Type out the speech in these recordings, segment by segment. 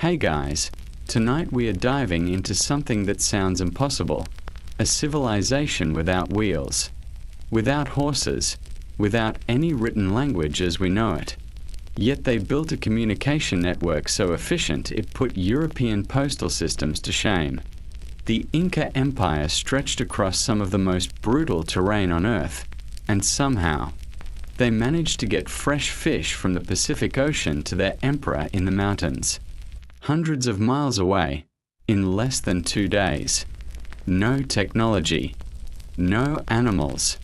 Hey guys, tonight we are diving into something that sounds impossible. A civilization without wheels, without horses, without any written language as we know it. Yet they built a communication network so efficient it put European postal systems to shame. The Inca Empire stretched across some of the most brutal terrain on Earth, and somehow, they managed to get fresh fish from the Pacific Ocean to their emperor in the mountains. Hundreds of miles away, in less than 2 days. No technology, no animals,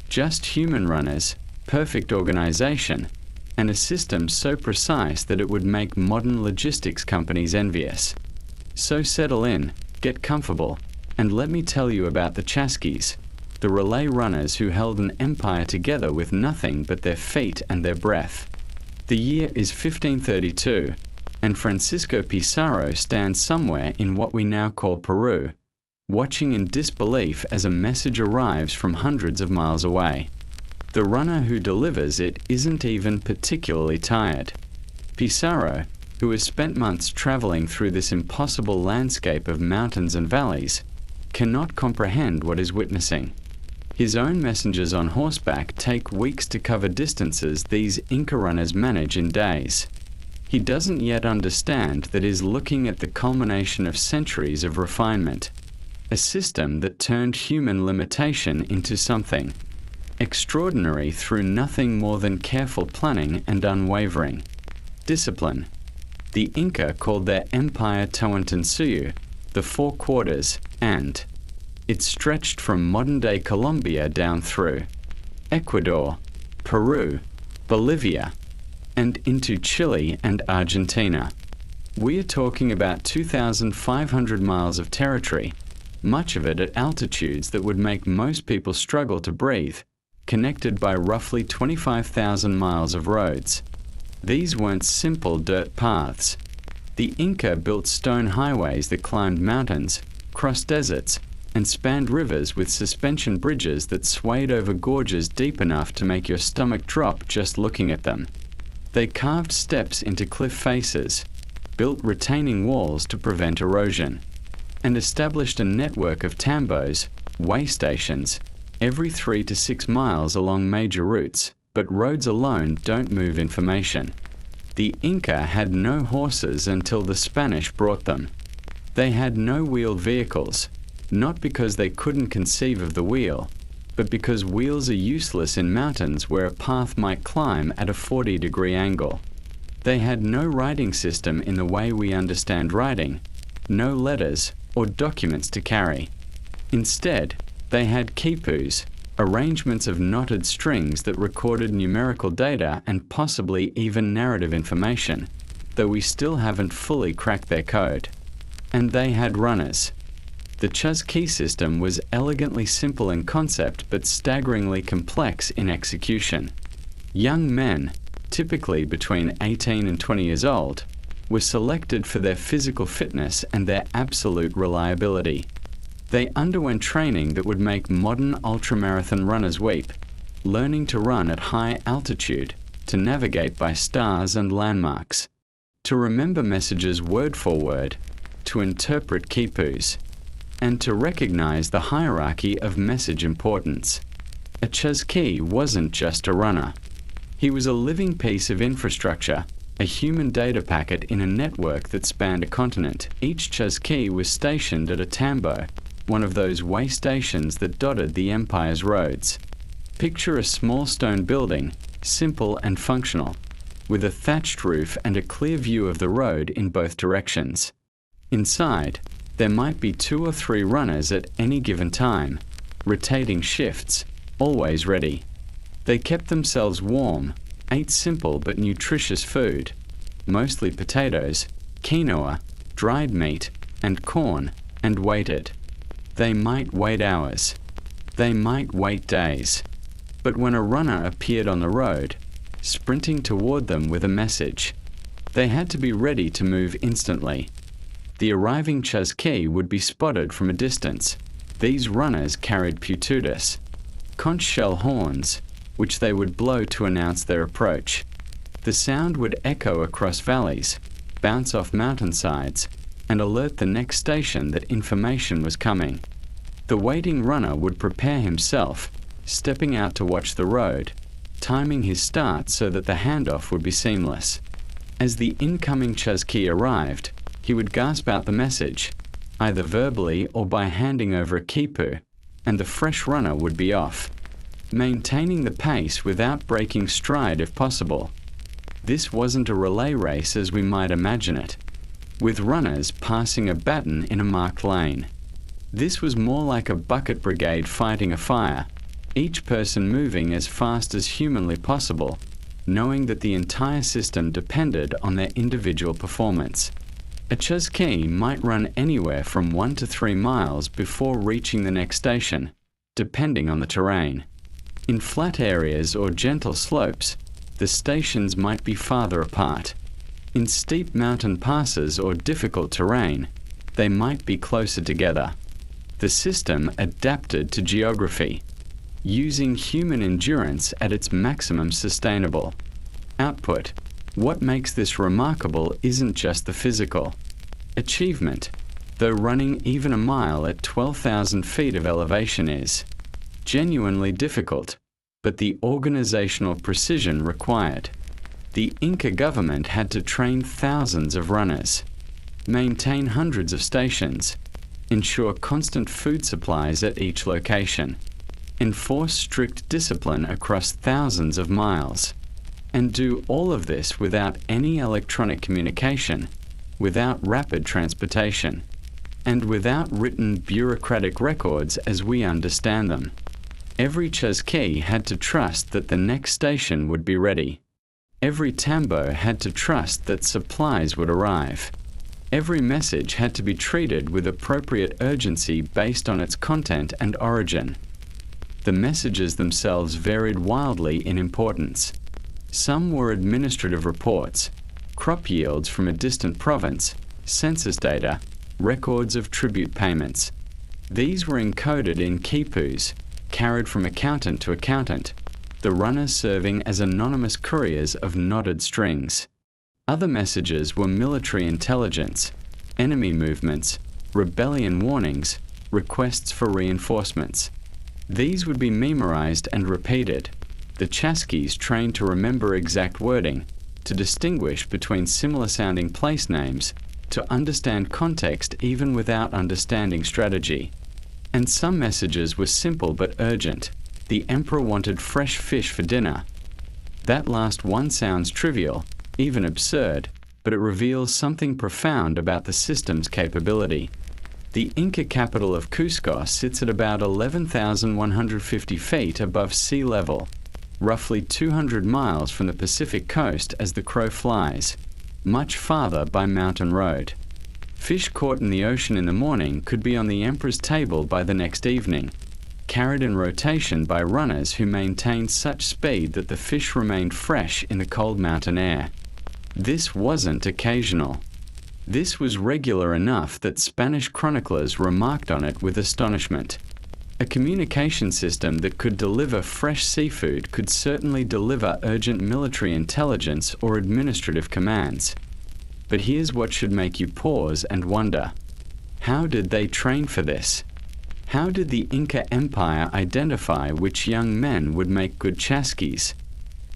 just human runners, perfect organization, and a system so precise that it would make modern logistics companies envious. So settle in, get comfortable, and let me tell you about the Chasquis, the relay runners who held an empire together with nothing but their feet and their breath. The year is 1532, and Francisco Pizarro stands somewhere in what we now call Peru, watching in disbelief as a message arrives from hundreds of miles away. The runner who delivers it isn't even particularly tired. Pizarro, who has spent months traveling through this impossible landscape of mountains and valleys, cannot comprehend what he's witnessing. His own messengers on horseback take weeks to cover distances these Inca runners manage in days. He doesn't yet understand that he's looking at the culmination of centuries of refinement, a system that turned human limitation into something extraordinary through nothing more than careful planning and unwavering discipline. The Inca called their empire Tawantinsuyu, the Four Quarters, and it stretched from modern-day Colombia down through Ecuador, Peru, Bolivia, and into Chile and Argentina. We are talking about 2,500 miles of territory, much of it at altitudes that would make most people struggle to breathe, connected by roughly 25,000 miles of roads. These weren't simple dirt paths. The Inca built stone highways that climbed mountains, crossed deserts, and spanned rivers with suspension bridges that swayed over gorges deep enough to make your stomach drop just looking at them. They carved steps into cliff faces, built retaining walls to prevent erosion, and established a network of tambos, way stations, every 3 to 6 miles along major routes, but roads alone don't move information. The Inca had no horses until the Spanish brought them. They had no wheeled vehicles, not because they couldn't conceive of the wheel, but because wheels are useless in mountains where a path might climb at a 40-degree angle. They had no writing system in the way we understand writing, no letters or documents to carry. Instead, they had quipus, arrangements of knotted strings that recorded numerical data and possibly even narrative information, though we still haven't fully cracked their code. And they had runners. The Chasqui system was elegantly simple in concept but staggeringly complex in execution. Young men, typically between 18 and 20 years old, were selected for their physical fitness and their absolute reliability. They underwent training that would make modern ultramarathon runners weep, learning to run at high altitude, to navigate by stars and landmarks, to remember messages word for word, to interpret quipus, and to recognize the hierarchy of message importance. A Chasqui wasn't just a runner. He was a living piece of infrastructure, a human data packet in a network that spanned a continent. Each Chasqui was stationed at a tambo, one of those way stations that dotted the empire's roads. Picture a small stone building, simple and functional, with a thatched roof and a clear view of the road in both directions. Inside, there might be 2 or 3 runners at any given time, rotating shifts, always ready. They kept themselves warm, ate simple but nutritious food, mostly potatoes, quinoa, dried meat, and corn, and waited. They might wait hours. They might wait days. But when a runner appeared on the road, sprinting toward them with a message, they had to be ready to move instantly. The arriving Chasqui would be spotted from a distance. These runners carried putudas, conch shell horns, which they would blow to announce their approach. The sound would echo across valleys, bounce off mountainsides, and alert the next station that information was coming. The waiting runner would prepare himself, stepping out to watch the road, timing his start so that the handoff would be seamless. As the incoming chazki arrived, he would gasp out the message, either verbally or by handing over a kipu, and the fresh runner would be off, maintaining the pace without breaking stride if possible. This wasn't a relay race as we might imagine it, with runners passing a baton in a marked lane. This was more like a bucket brigade fighting a fire, each person moving as fast as humanly possible, knowing that the entire system depended on their individual performance. A chazki might run anywhere from 1 to 3 miles before reaching the next station, depending on the terrain. In flat areas or gentle slopes, the stations might be farther apart. In steep mountain passes or difficult terrain, they might be closer together. The system adapted to geography, using human endurance at its maximum sustainable output. What makes this remarkable isn't just the physical achievement, though running even a mile at 12,000 feet of elevation is genuinely difficult, but the organizational precision required. The Inca government had to train thousands of runners, maintain hundreds of stations, ensure constant food supplies at each location, enforce strict discipline across thousands of miles, and do all of this without any electronic communication, without rapid transportation, and without written bureaucratic records as we understand them. Every chazki had to trust that the next station would be ready. Every tambo had to trust that supplies would arrive. Every message had to be treated with appropriate urgency based on its content and origin. The messages themselves varied wildly in importance. Some were administrative reports, crop yields from a distant province, census data, records of tribute payments. These were encoded in quipus, carried from accountant to accountant, the runners serving as anonymous couriers of knotted strings. Other messages were military intelligence, enemy movements, rebellion warnings, requests for reinforcements. These would be memorized and repeated, the chazkis trained to remember exact wording, to distinguish between similar-sounding place names, to understand context even without understanding strategy. And some messages were simple but urgent. The emperor wanted fresh fish for dinner. That last one sounds trivial, even absurd, but it reveals something profound about the system's capability. The Inca capital of Cusco sits at about 11,150 feet above sea level, roughly 200 miles from the Pacific coast as the crow flies, much farther by mountain road. Fish caught in the ocean in the morning could be on the emperor's table by the next evening, carried in rotation by runners who maintained such speed that the fish remained fresh in the cold mountain air. This wasn't occasional. This was regular enough that Spanish chroniclers remarked on it with astonishment. A communication system that could deliver fresh seafood could certainly deliver urgent military intelligence or administrative commands. But here's what should make you pause and wonder. How did they train for this? How did the Inca Empire identify which young men would make good chazkis?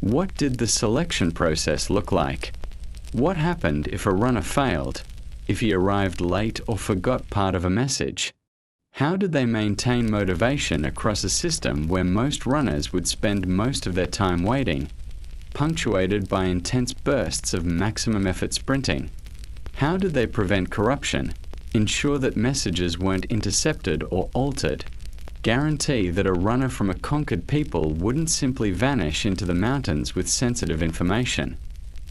What did the selection process look like? What happened if a runner failed, if he arrived late or forgot part of a message? How did they maintain motivation across a system where most runners would spend most of their time waiting, punctuated by intense bursts of maximum effort sprinting? How did they prevent corruption, ensure that messages weren't intercepted or altered, guarantee that a runner from a conquered people wouldn't simply vanish into the mountains with sensitive information?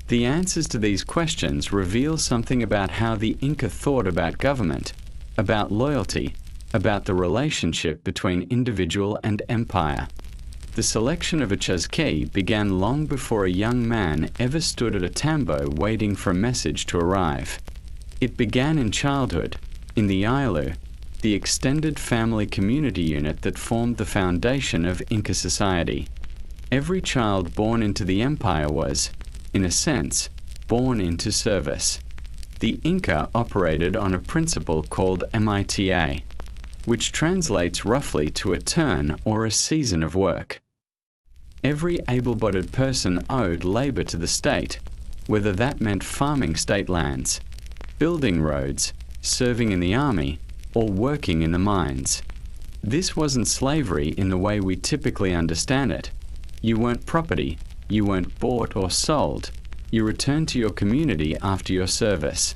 The answers to these questions reveal something about how the Inca thought about government, about loyalty, about the relationship between individual and empire. The selection of a chazki began long before a young man ever stood at a tambo waiting for a message to arrive. It began in childhood, in the Ailu, the extended family community unit that formed the foundation of Inca society. Every child born into the empire was, in a sense, born into service. The Inca operated on a principle called MITA, which translates roughly to a turn or a season of work. Every able-bodied person owed labor to the state, whether that meant farming state lands, building roads, serving in the army, or working in the mines. This wasn't slavery in the way we typically understand it. You weren't property, you weren't bought or sold. You returned to your community after your service.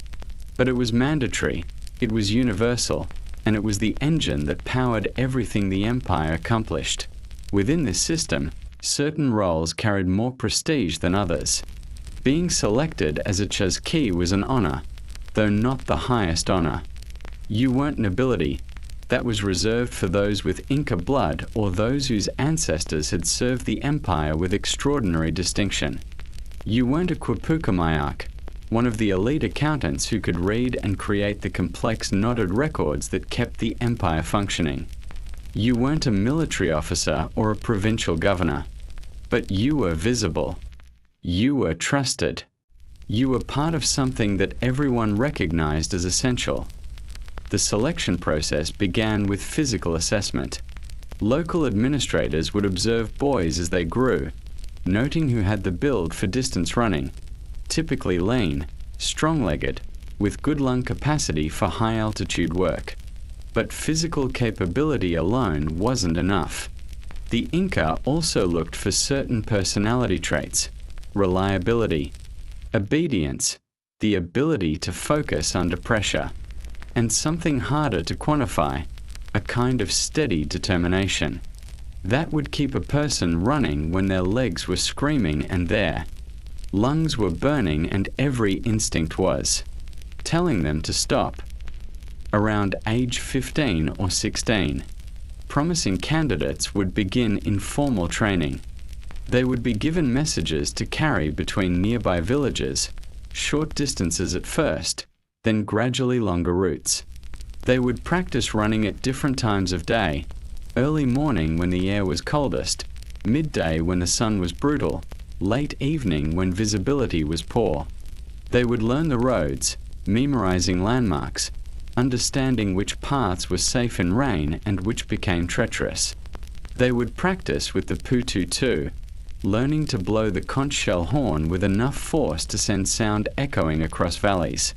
But it was mandatory, it was universal, and it was the engine that powered everything the empire accomplished. Within this system, certain roles carried more prestige than others. Being selected as a Chazki was an honor, though not the highest honor. You weren't nobility. That was reserved for those with Inca blood or those whose ancestors had served the empire with extraordinary distinction. You weren't a Quipucamayak, one of the elite accountants who could read and create the complex knotted records that kept the empire functioning. You weren't a military officer or a provincial governor, but you were visible. You were trusted. You were part of something that everyone recognized as essential. The selection process began with physical assessment. Local administrators would observe boys as they grew, noting who had the build for distance running, typically lean, strong-legged, with good lung capacity for high-altitude work. But physical capability alone wasn't enough. The Inca also looked for certain personality traits: reliability, obedience, the ability to focus under pressure, and something harder to quantify, a kind of steady determination. That would keep a person running when their legs were screaming and their lungs were burning and every instinct was telling them to stop. Around age 15 or 16, promising candidates would begin informal training. They would be given messages to carry between nearby villages, short distances at first, then gradually longer routes. They would practice running at different times of day: early morning when the air was coldest, midday when the sun was brutal, late evening when visibility was poor. They would learn the roads, memorizing landmarks, understanding which paths were safe in rain and which became treacherous. They would practice with the pututu, learning to blow the conch shell horn with enough force to send sound echoing across valleys,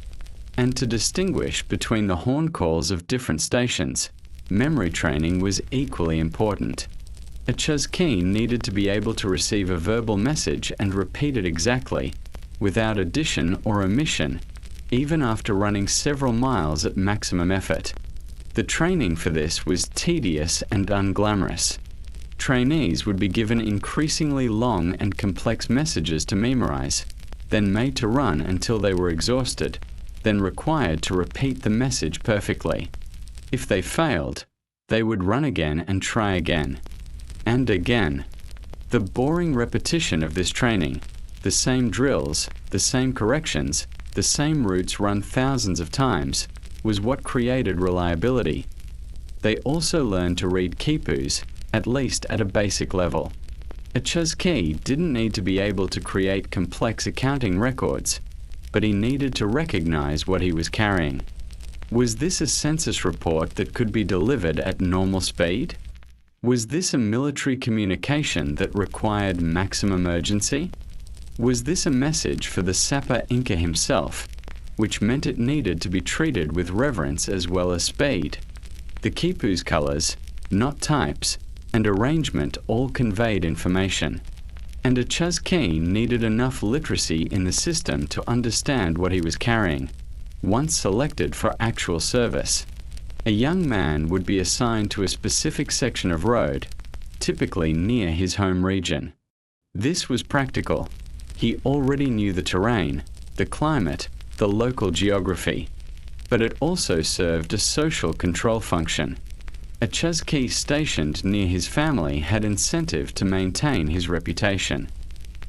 and to distinguish between the horn calls of different stations. Memory training was equally important. A Chazki needed to be able to receive a verbal message and repeat it exactly, without addition or omission, even after running several miles at maximum effort. The training for this was tedious and unglamorous. Trainees would be given increasingly long and complex messages to memorize, then made to run until they were exhausted, then required to repeat the message perfectly. If they failed, they would run again and try again. And again. The boring repetition of this training, the same drills, the same corrections, the same routes run thousands of times, was what created reliability. They also learned to read quipus, at least at a basic level. A Chazki didn't need to be able to create complex accounting records, but he needed to recognize what he was carrying. Was this a census report that could be delivered at normal speed? Was this a military communication that required maximum urgency? Was this a message for the Sapa Inca himself, which meant it needed to be treated with reverence as well as speed? The quipu's colors, not types, and arrangement all conveyed information. And a Chazki needed enough literacy in the system to understand what he was carrying. Once selected for actual service, a young man would be assigned to a specific section of road, typically near his home region. This was practical. He already knew the terrain, the climate, the local geography, but it also served a social control function. A Chazki stationed near his family had incentive to maintain his reputation.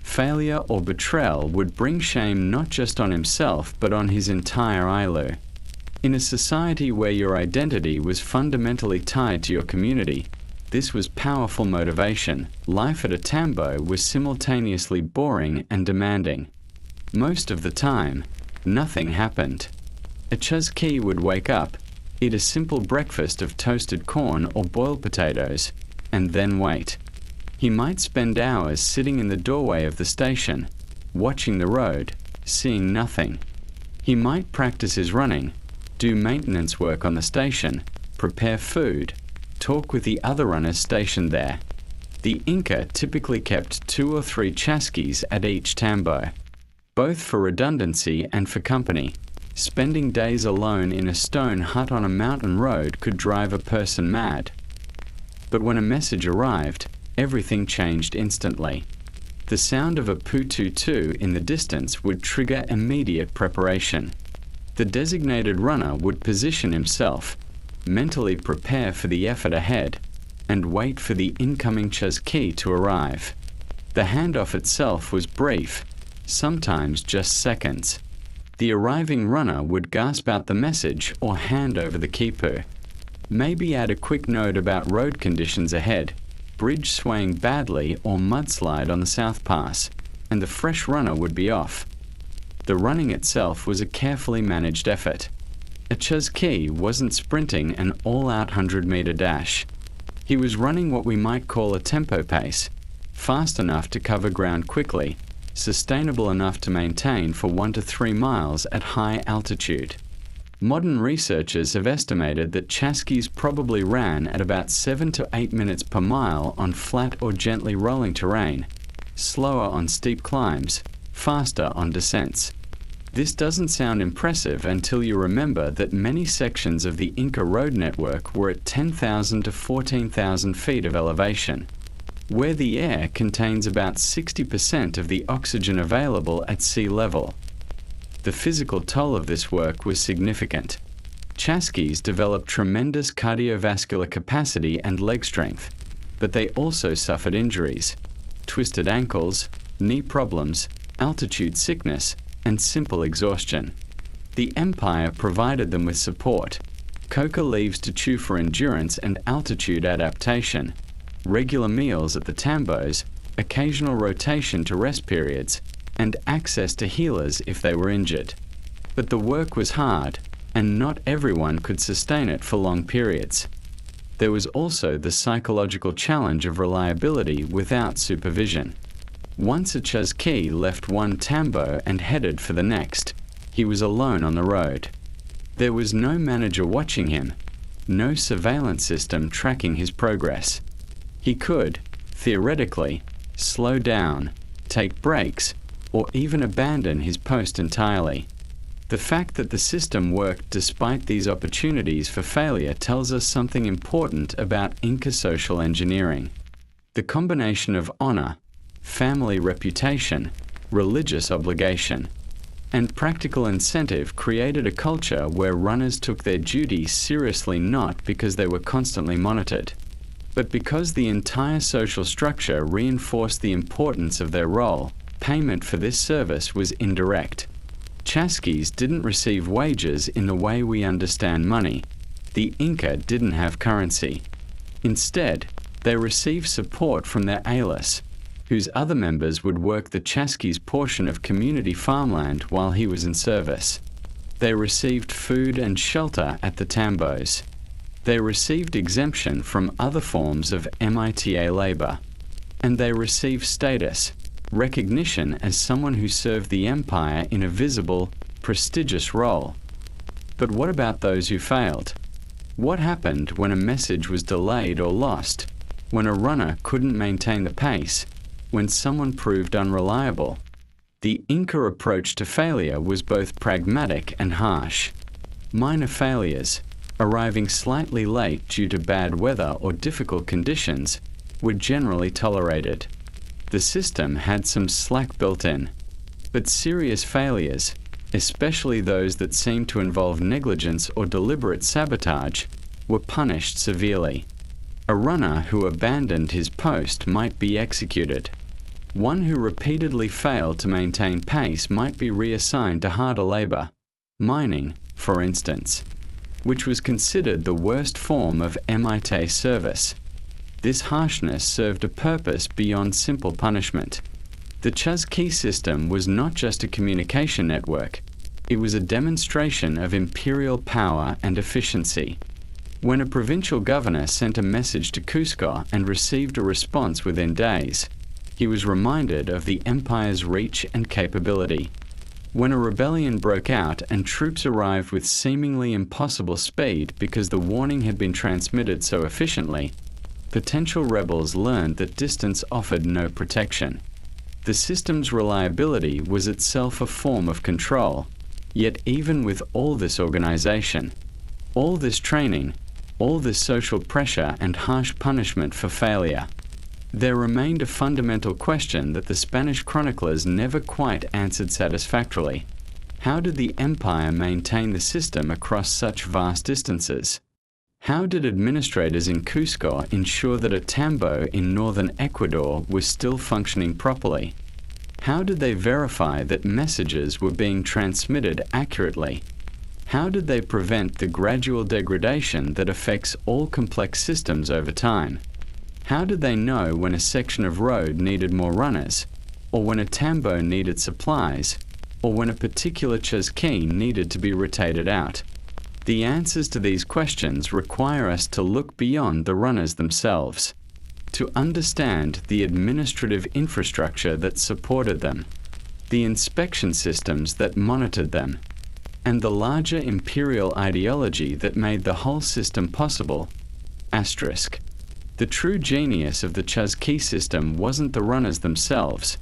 Failure or betrayal would bring shame not just on himself but on his entire Ailu. In a society where your identity was fundamentally tied to your community, this was powerful motivation. Life at a tambo was simultaneously boring and demanding. Most of the time, Nothing happened. A Chuzki would wake up, eat a simple breakfast of toasted corn or boiled potatoes, and then wait. He might spend hours sitting in the doorway of the station, watching the road, seeing nothing. He might practice his running, do maintenance work on the station, prepare food, talk with the other runners stationed there. The Inca typically kept 2 or 3 chasquis at each tambo, both for redundancy and for company. Spending days alone in a stone hut on a mountain road could drive a person mad. But when a message arrived, everything changed instantly. The sound of a poo-too-too in the distance would trigger immediate preparation. The designated runner would position himself, mentally prepare for the effort ahead, and wait for the incoming chuzki to arrive. The handoff itself was brief, sometimes just seconds. The arriving runner would gasp out the message or hand over the kipu. Maybe add a quick note about road conditions ahead, bridge swaying badly or mudslide on the South Pass, and the fresh runner would be off. The running itself was a carefully managed effort. A chuzki wasn't sprinting an all-out 100-meter dash. He was running what we might call a tempo pace, fast enough to cover ground quickly, sustainable enough to maintain for 1 to 3 miles at high altitude. Modern researchers have estimated that chasquis probably ran at about 7 to 8 minutes per mile on flat or gently rolling terrain, slower on steep climbs, faster on descents. This doesn't sound impressive until you remember that many sections of the Inca road network were at 10,000 to 14,000 feet of elevation, where the air contains about 60% of the oxygen available at sea level. The physical toll of this work was significant. Chasquis developed tremendous cardiovascular capacity and leg strength, but they also suffered injuries, twisted ankles, knee problems, altitude sickness, and simple exhaustion. The Empire provided them with support, coca leaves to chew for endurance and altitude adaptation, regular meals at the tambos, occasional rotation to rest periods, and access to healers if they were injured. But the work was hard, and not everyone could sustain it for long periods. There was also the psychological challenge of reliability without supervision. Once a chuzki left one tambo and headed for the next, he was alone on the road. There was no manager watching him, no surveillance system tracking his progress. He could, theoretically, slow down, take breaks, or even abandon his post entirely. The fact that the system worked despite these opportunities for failure tells us something important about Inca social engineering. The combination of honor, family reputation, religious obligation, and practical incentive created a culture where runners took their duties seriously not because they were constantly monitored, but because the entire social structure reinforced the importance of their role. Payment for this service was indirect. Chasquis didn't receive wages in the way we understand money. The Inca didn't have currency. Instead, they received support from their ailis, whose other members would work the chasquis' portion of community farmland while he was in service. They received food and shelter at the tambos. They received exemption from other forms of MITA labor. And they received status, recognition as someone who served the empire in a visible, prestigious role. But what about those who failed? What happened when a message was delayed or lost? When a runner couldn't maintain the pace? When someone proved unreliable? The Inca approach to failure was both pragmatic and harsh. Minor failures, arriving slightly late due to bad weather or difficult conditions, were generally tolerated. The system had some slack built in, but serious failures, especially those that seemed to involve negligence or deliberate sabotage, were punished severely. A runner who abandoned his post might be executed. One who repeatedly failed to maintain pace might be reassigned to harder labor, mining, for instance, which was considered the worst form of MIT service. This harshness served a purpose beyond simple punishment. The chuzki system was not just a communication network. It was a demonstration of imperial power and efficiency. When a provincial governor sent a message to Cusco and received a response within days, he was reminded of the empire's reach and capability. When a rebellion broke out and troops arrived with seemingly impossible speed because the warning had been transmitted so efficiently, potential rebels learned that distance offered no protection. The system's reliability was itself a form of control, yet even with all this organization, all this training, all this social pressure and harsh punishment for failure, there remained a fundamental question that the Spanish chroniclers never quite answered satisfactorily. How did the empire maintain the system across such vast distances? How did administrators in Cusco ensure that a tambo in northern Ecuador was still functioning properly? How did they verify that messages were being transmitted accurately? How did they prevent the gradual degradation that affects all complex systems over time? How did they know when a section of road needed more runners, or when a tambo needed supplies, or when a particular chasquin needed to be rotated out? The answers to these questions require us to look beyond the runners themselves, to understand the administrative infrastructure that supported them, the inspection systems that monitored them, and the larger imperial ideology that made the whole system possible. Asterisk. The true genius of the chasqui system wasn't the runners themselves,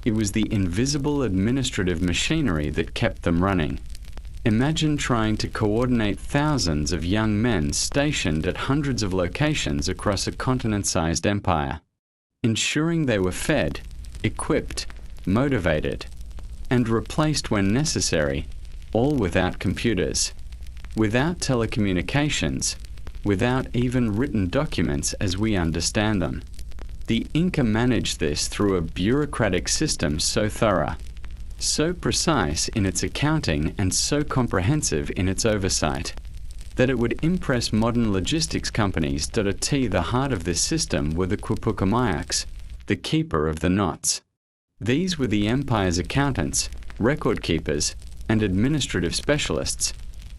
it was the invisible administrative machinery that kept them running. Imagine trying to coordinate thousands of young men stationed at hundreds of locations across a continent-sized empire, ensuring they were fed, equipped, motivated, and replaced when necessary, all without computers, without telecommunications, without even written documents as we understand them. The Inca managed this through a bureaucratic system so thorough, so precise in its accounting and so comprehensive in its oversight, that it would impress modern logistics companies that at the heart of this system were the Quipucamayaks, the keeper of the knots. These were the empire's accountants, record keepers, and administrative specialists,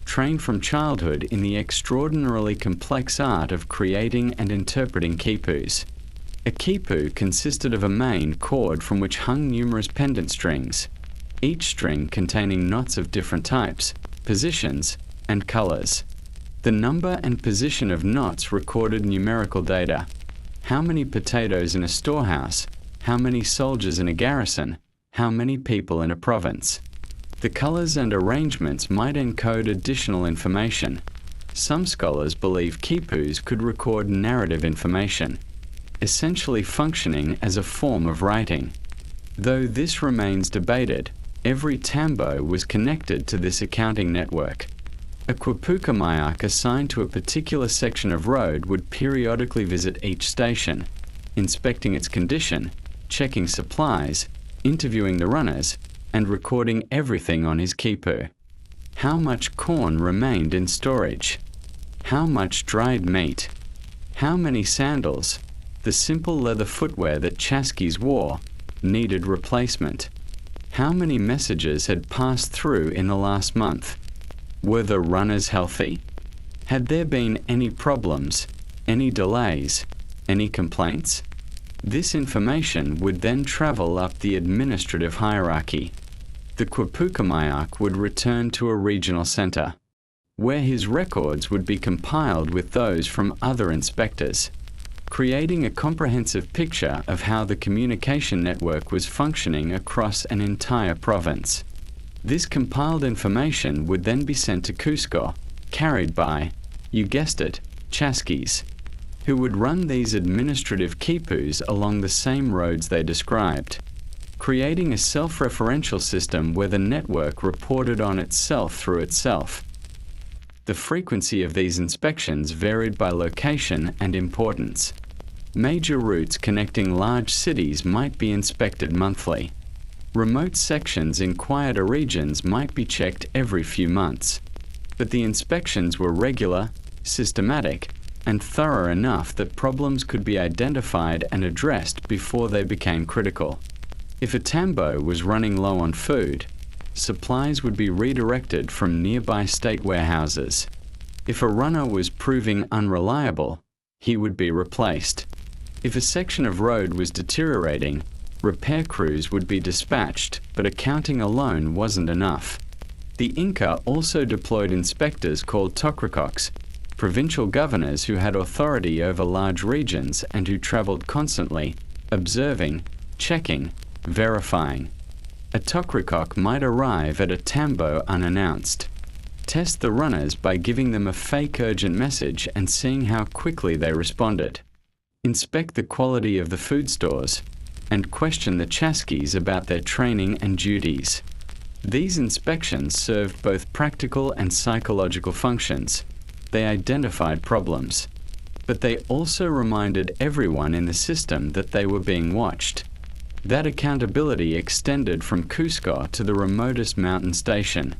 trained from childhood in the extraordinarily complex art of creating and interpreting quipus. A quipu consisted of a main cord from which hung numerous pendant strings, each string containing knots of different types, positions, and colors. The number and position of knots recorded numerical data. How many potatoes in a storehouse, how many soldiers in a garrison, how many people in a province. The colors and arrangements might encode additional information. Some scholars believe quipus could record narrative information, essentially functioning as a form of writing. Though this remains debated, every tambo was connected to this accounting network. A Quipucamayak assigned to a particular section of road would periodically visit each station, inspecting its condition, checking supplies, interviewing the runners, and recording everything on his quipu. How much corn remained in storage? How much dried meat? How many sandals, the simple leather footwear that chasquis wore, needed replacement? How many messages had passed through in the last month? Were the runners healthy? Had there been any problems, any delays, any complaints? This information would then travel up the administrative hierarchy. The Quipucamayak would return to a regional center, where his records would be compiled with those from other inspectors, creating a comprehensive picture of how the communication network was functioning across an entire province. This compiled information would then be sent to Cusco, carried by, you guessed it, chasquis, who would run these administrative quipus along the same roads they described, creating a self-referential system where the network reported on itself through itself. The frequency of these inspections varied by location and importance. Major routes connecting large cities might be inspected monthly. Remote sections in quieter regions might be checked every few months. But the inspections were regular, systematic, and thorough enough that problems could be identified and addressed before they became critical. If a tambo was running low on food, supplies would be redirected from nearby state warehouses. If a runner was proving unreliable, he would be replaced. If a section of road was deteriorating, repair crews would be dispatched, but accounting alone wasn't enough. The Inca also deployed inspectors called tocricoks, provincial governors who had authority over large regions and who traveled constantly, observing, checking, verifying. A tocricok might arrive at a tambo unannounced. Test the runners by giving them a fake urgent message and seeing how quickly they responded. Inspect the quality of the food stores and question the chaskis about their training and duties. These inspections served both practical and psychological functions. They identified problems, but they also reminded everyone in the system that they were being watched. That accountability extended from Cusco to the remotest mountain station.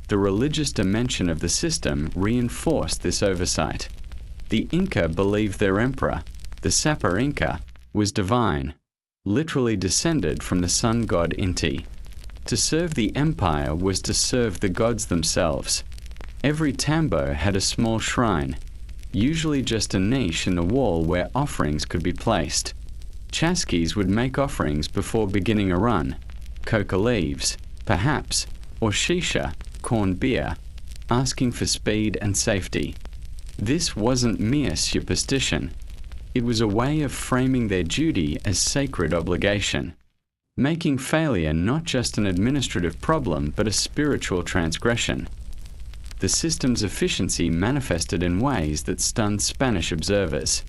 The religious dimension of the system reinforced this oversight. The Inca believed their emperor, the Sapa Inca, was divine, literally descended from the sun god Inti. To serve the empire was to serve the gods themselves. Every tambo had a small shrine, usually just a niche in the wall where offerings could be placed. Chaskis would make offerings before beginning a run, coca leaves, perhaps, or shisha, corn beer, asking for speed and safety. This wasn't mere superstition. It was a way of framing their duty as sacred obligation, making failure not just an administrative problem but a spiritual transgression. The system's efficiency manifested in ways that stunned Spanish observers.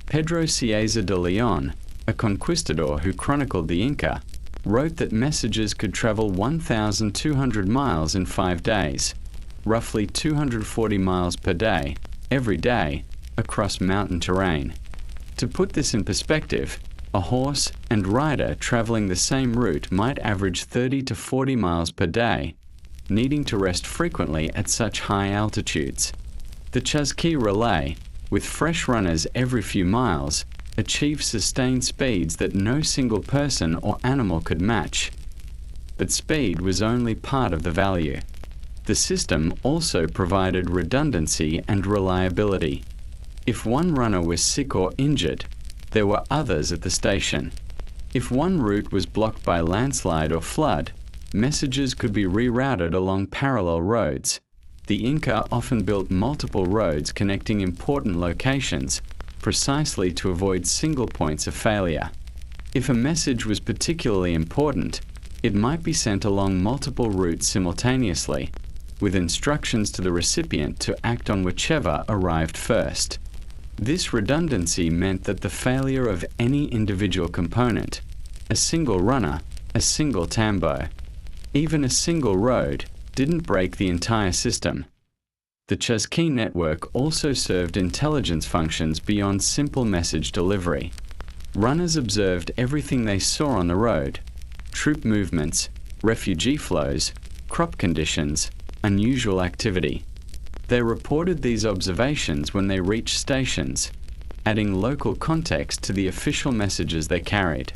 Pedro Cieza de Leon, a conquistador who chronicled the Inca, wrote that messages could travel 1,200 miles in 5 days, roughly 240 miles per day, every day, across mountain terrain. To put this in perspective, a horse and rider traveling the same route might average 30 to 40 miles per day, needing to rest frequently at such high altitudes. The Chasqui relay, with fresh runners every few miles, achieved sustained speeds that no single person or animal could match. But speed was only part of the value. The system also provided redundancy and reliability. If one runner was sick or injured, there were others at the station. If one route was blocked by landslide or flood, messages could be rerouted along parallel roads. The Inca often built multiple roads connecting important locations, precisely to avoid single points of failure. If a message was particularly important, it might be sent along multiple routes simultaneously, with instructions to the recipient to act on whichever arrived first. This redundancy meant that the failure of any individual component, a single runner, a single tambo, even a single road, didn't break the entire system. The Chasqui network also served intelligence functions beyond simple message delivery. Runners observed everything they saw on the road: troop movements, refugee flows, crop conditions, unusual activity. They reported these observations when they reached stations, adding local context to the official messages they carried.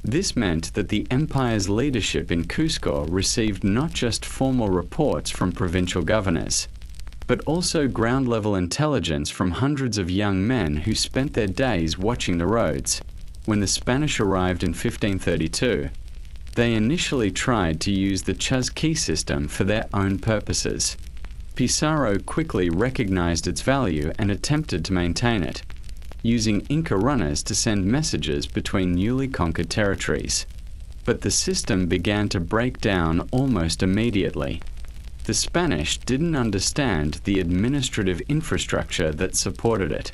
This meant that the empire's leadership in Cusco received not just formal reports from provincial governors, but also ground-level intelligence from hundreds of young men who spent their days watching the roads. When the Spanish arrived in 1532, they initially tried to use the Chasqui system for their own purposes. Pizarro quickly recognized its value and attempted to maintain it, using Inca runners to send messages between newly conquered territories. But the system began to break down almost immediately. The Spanish didn't understand the administrative infrastructure that supported it.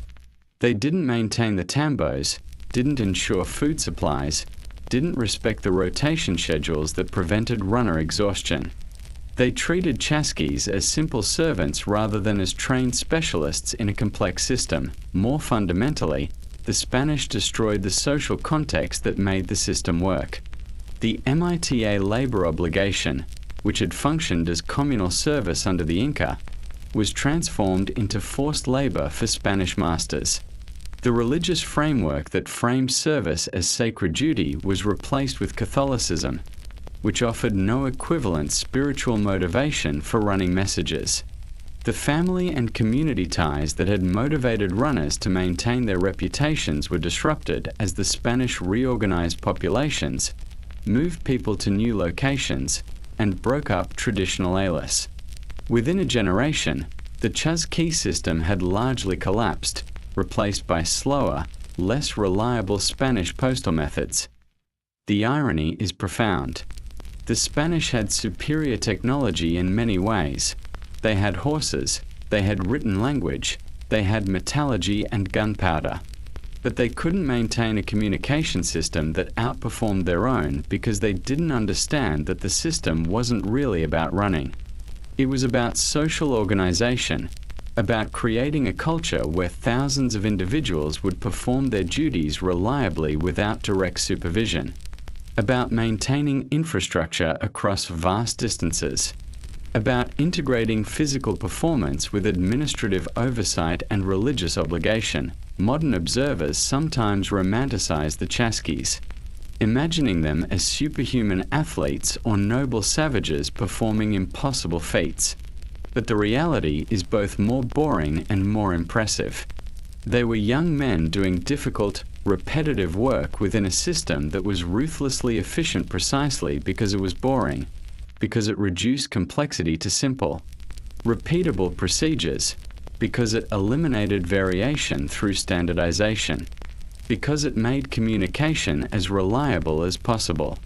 They didn't maintain the tambos, didn't ensure food supplies, didn't respect the rotation schedules that prevented runner exhaustion. They treated Chasquis as simple servants rather than as trained specialists in a complex system. More fundamentally, the Spanish destroyed the social context that made the system work. The MITA labor obligation, which had functioned as communal service under the Inca, was transformed into forced labor for Spanish masters. The religious framework that framed service as sacred duty was replaced with Catholicism. which offered no equivalent spiritual motivation for running messages. The family and community ties that had motivated runners to maintain their reputations were disrupted as the Spanish reorganized populations, moved people to new locations, and broke up traditional ALIS. Within a generation, the Chuzki system had largely collapsed, replaced by slower, less reliable Spanish postal methods. The irony is profound. The Spanish had superior technology in many ways. They had horses, they had written language, they had metallurgy and gunpowder. But they couldn't maintain a communication system that outperformed their own because they didn't understand that the system wasn't really about running. It was about social organization, about creating a culture where thousands of individuals would perform their duties reliably without direct supervision, about maintaining infrastructure across vast distances, about integrating physical performance with administrative oversight and religious obligation. Modern observers sometimes romanticize the Chazkis, imagining them as superhuman athletes or noble savages performing impossible feats. But the reality is both more boring and more impressive. They were young men doing difficult, repetitive work within a system that was ruthlessly efficient precisely because it was boring, because it reduced complexity to simple, repeatable procedures, because it eliminated variation through standardization, because it made communication as reliable as possible,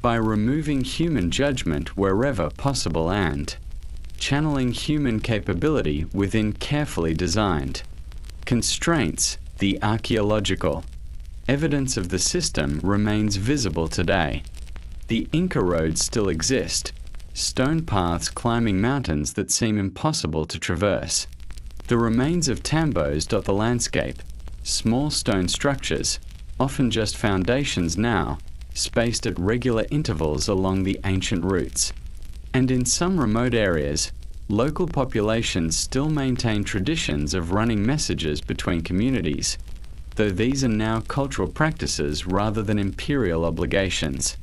by removing human judgment wherever possible and channeling human capability within carefully designed constraints. The archaeological evidence of the system remains visible today. The Inca roads still exist, stone paths climbing mountains that seem impossible to traverse. The remains of tambos dot the landscape, small stone structures, often just foundations now, spaced at regular intervals along the ancient routes. And in some remote areas, local populations still maintain traditions of running messages between communities, though these are now cultural practices rather than imperial obligations.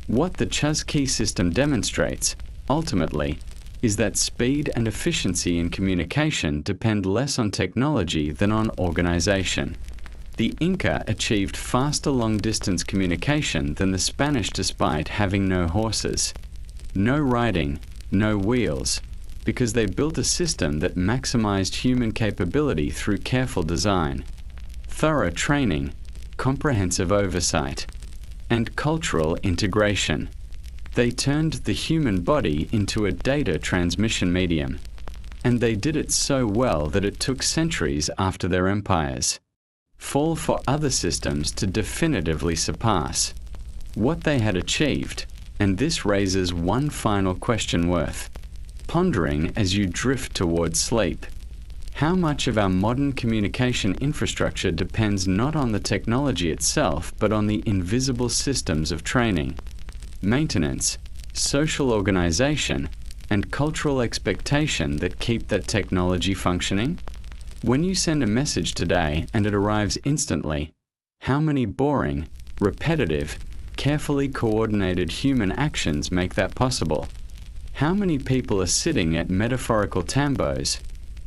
What the Chuzki system demonstrates, ultimately, is that speed and efficiency in communication depend less on technology than on organization. The Inca achieved faster long-distance communication than the Spanish despite having no horses, no riding, no wheels, because they built a system that maximized human capability through careful design, thorough training, comprehensive oversight, and cultural integration. They turned the human body into a data transmission medium, and they did it so well that it took centuries after their empires fall for other systems to definitively surpass what they had achieved. And this raises one final question worth pondering as you drift towards sleep. How much of our modern communication infrastructure depends not on the technology itself, but on the invisible systems of training, maintenance, social organization, and cultural expectation that keep that technology functioning? When you send a message today and it arrives instantly, how many boring, repetitive, carefully coordinated human actions make that possible? How many people are sitting at metaphorical tambos,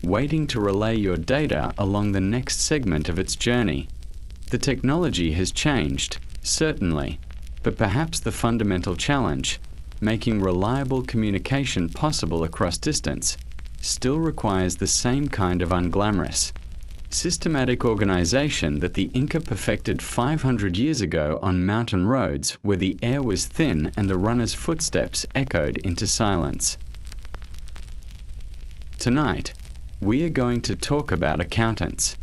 waiting to relay your data along the next segment of its journey? The technology has changed, certainly, but perhaps the fundamental challenge, making reliable communication possible across distance, still requires the same kind of unglamorous, systematic organization that the Inca perfected 500 years ago on mountain roads where the air was thin and the runner's footsteps echoed into silence. Tonight, we are going to talk about accountants.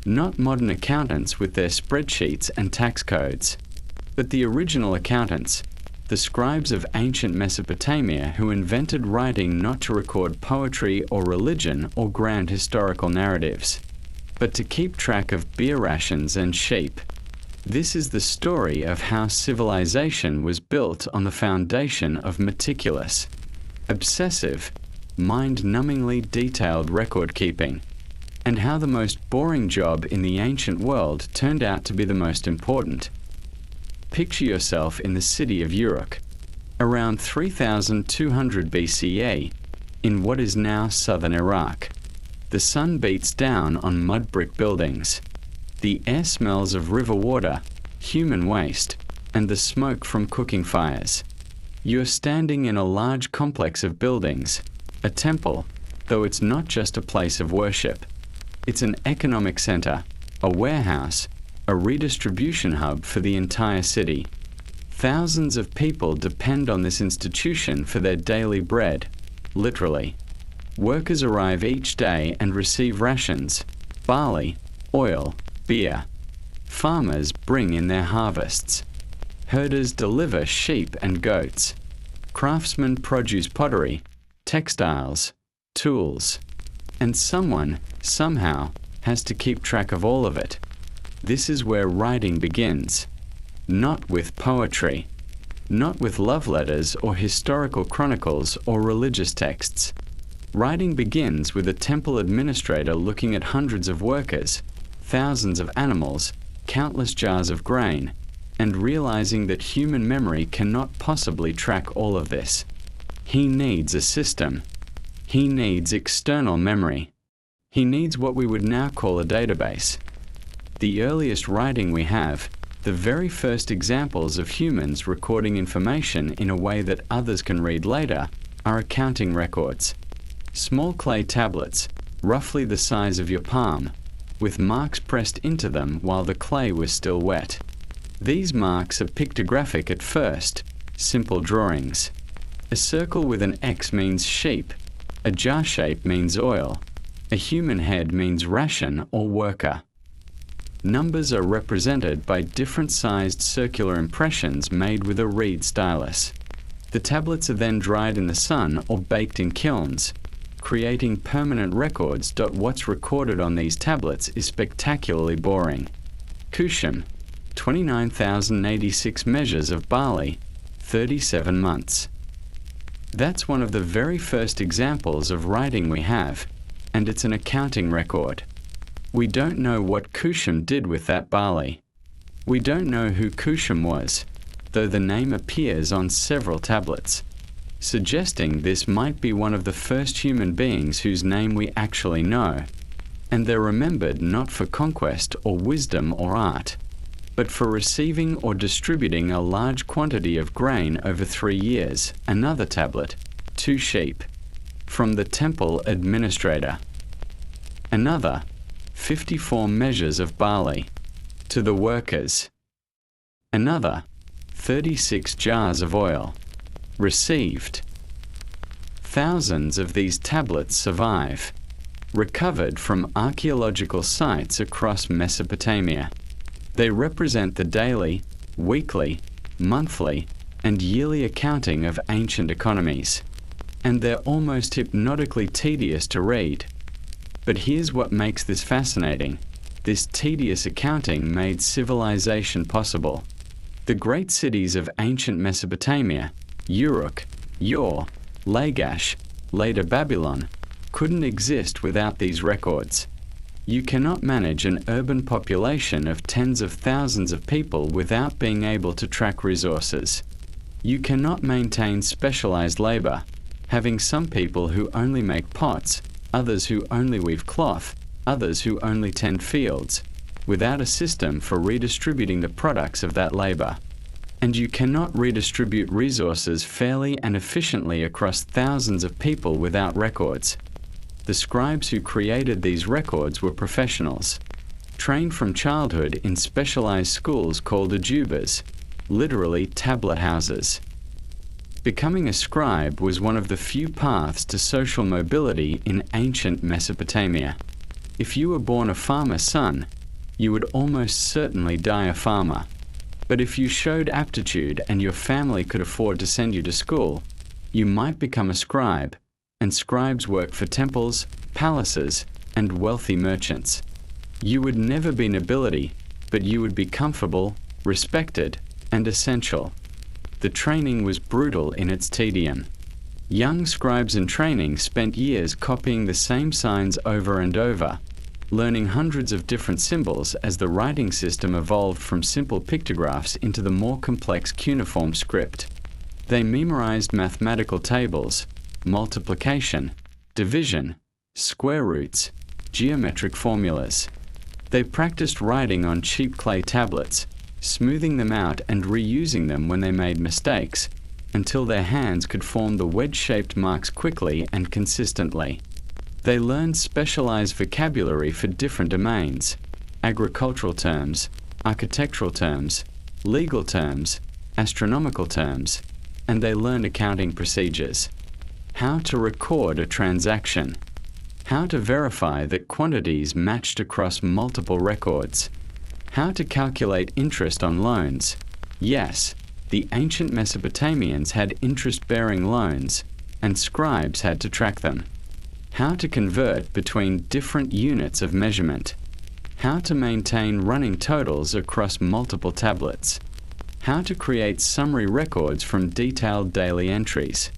Not modern accountants with their spreadsheets and tax codes, but the original accountants, the scribes of ancient Mesopotamia who invented writing not to record poetry or religion or grand historical narratives, but to keep track of beer rations and sheep. This is the story of how civilization was built on the foundation of meticulous, obsessive, mind-numbingly detailed record-keeping, and how the most boring job in the ancient world turned out to be the most important. Picture yourself in the city of Uruk, Around 3200 BCE, in what is now southern Iraq, the sun beats down on mud brick buildings. The air smells of river water, human waste, and the smoke from cooking fires. You're standing in a large complex of buildings, a temple, though it's not just a place of worship. It's an economic center, a warehouse, a redistribution hub for the entire city. Thousands of people depend on this institution for their daily bread, literally. Workers arrive each day and receive rations, barley, oil, beer. Farmers bring in their harvests. Herders deliver sheep and goats. Craftsmen produce pottery, textiles, tools. And someone, somehow, has to keep track of all of it. This is where writing begins. Not with poetry. Not with love letters or historical chronicles or religious texts. Writing begins with a temple administrator looking at hundreds of workers, thousands of animals, countless jars of grain, and realizing that human memory cannot possibly track all of this. He needs a system. He needs external memory. He needs what we would now call a database. The earliest writing we have, the very first examples of humans recording information in a way that others can read later, are accounting records. Small clay tablets, roughly the size of your palm, with marks pressed into them while the clay was still wet. These marks are pictographic at first, simple drawings. A circle with an X means sheep, a jar shape means oil, a human head means ration or worker. Numbers are represented by different-sized circular impressions made with a reed stylus. The tablets are then dried in the sun or baked in kilns, creating permanent records. What's recorded on these tablets is spectacularly boring. Kushum, 29,086 measures of barley, 37 months. That's one of the very first examples of writing we have, and it's an accounting record. We don't know what Kushum did with that barley. We don't know who Kushum was, though the name appears on several tablets, suggesting this might be one of the first human beings whose name we actually know, and they're remembered not for conquest or wisdom or art, but for receiving or distributing a large quantity of grain over 3 years. Another tablet, 2 sheep, from the temple administrator. Another, 54 measures of barley, to the workers. Another, 36 jars of oil, received. Thousands of these tablets survive, recovered from archaeological sites across Mesopotamia. They represent the daily, weekly, monthly, and yearly accounting of ancient economies, and they're almost hypnotically tedious to read. But here's what makes this fascinating. This tedious accounting made civilization possible. The great cities of ancient Mesopotamia, Uruk, Ur, Lagash, later Babylon, couldn't exist without these records. You cannot manage an urban population of tens of thousands of people without being able to track resources. You cannot maintain specialized labor, having some people who only make pots, others who only weave cloth, others who only tend fields, without a system for redistributing the products of that labor. And you cannot redistribute resources fairly and efficiently across thousands of people without records. The scribes who created these records were professionals, trained from childhood in specialized schools called ajubas, literally tablet houses. Becoming a scribe was one of the few paths to social mobility in ancient Mesopotamia. If you were born a farmer's son, you would almost certainly die a farmer. But if you showed aptitude and your family could afford to send you to school, you might become a scribe, and scribes work for temples, palaces, and wealthy merchants. You would never be nobility, but you would be comfortable, respected, and essential. The training was brutal in its tedium. Young scribes in training spent years copying the same signs over and over, learning hundreds of different symbols as the writing system evolved from simple pictographs into the more complex cuneiform script. They memorized mathematical tables, multiplication, division, square roots, geometric formulas. They practiced writing on cheap clay tablets, smoothing them out and reusing them when they made mistakes, until their hands could form the wedge-shaped marks quickly and consistently. They learned specialized vocabulary for different domains: agricultural terms, architectural terms, legal terms, astronomical terms, and they learned accounting procedures. How to record a transaction. How to verify that quantities matched across multiple records. How to calculate interest on loans. Yes, the ancient Mesopotamians had interest-bearing loans, and scribes had to track them. How to convert between different units of measurement. How to maintain running totals across multiple tablets. How to create summary records from detailed daily entries.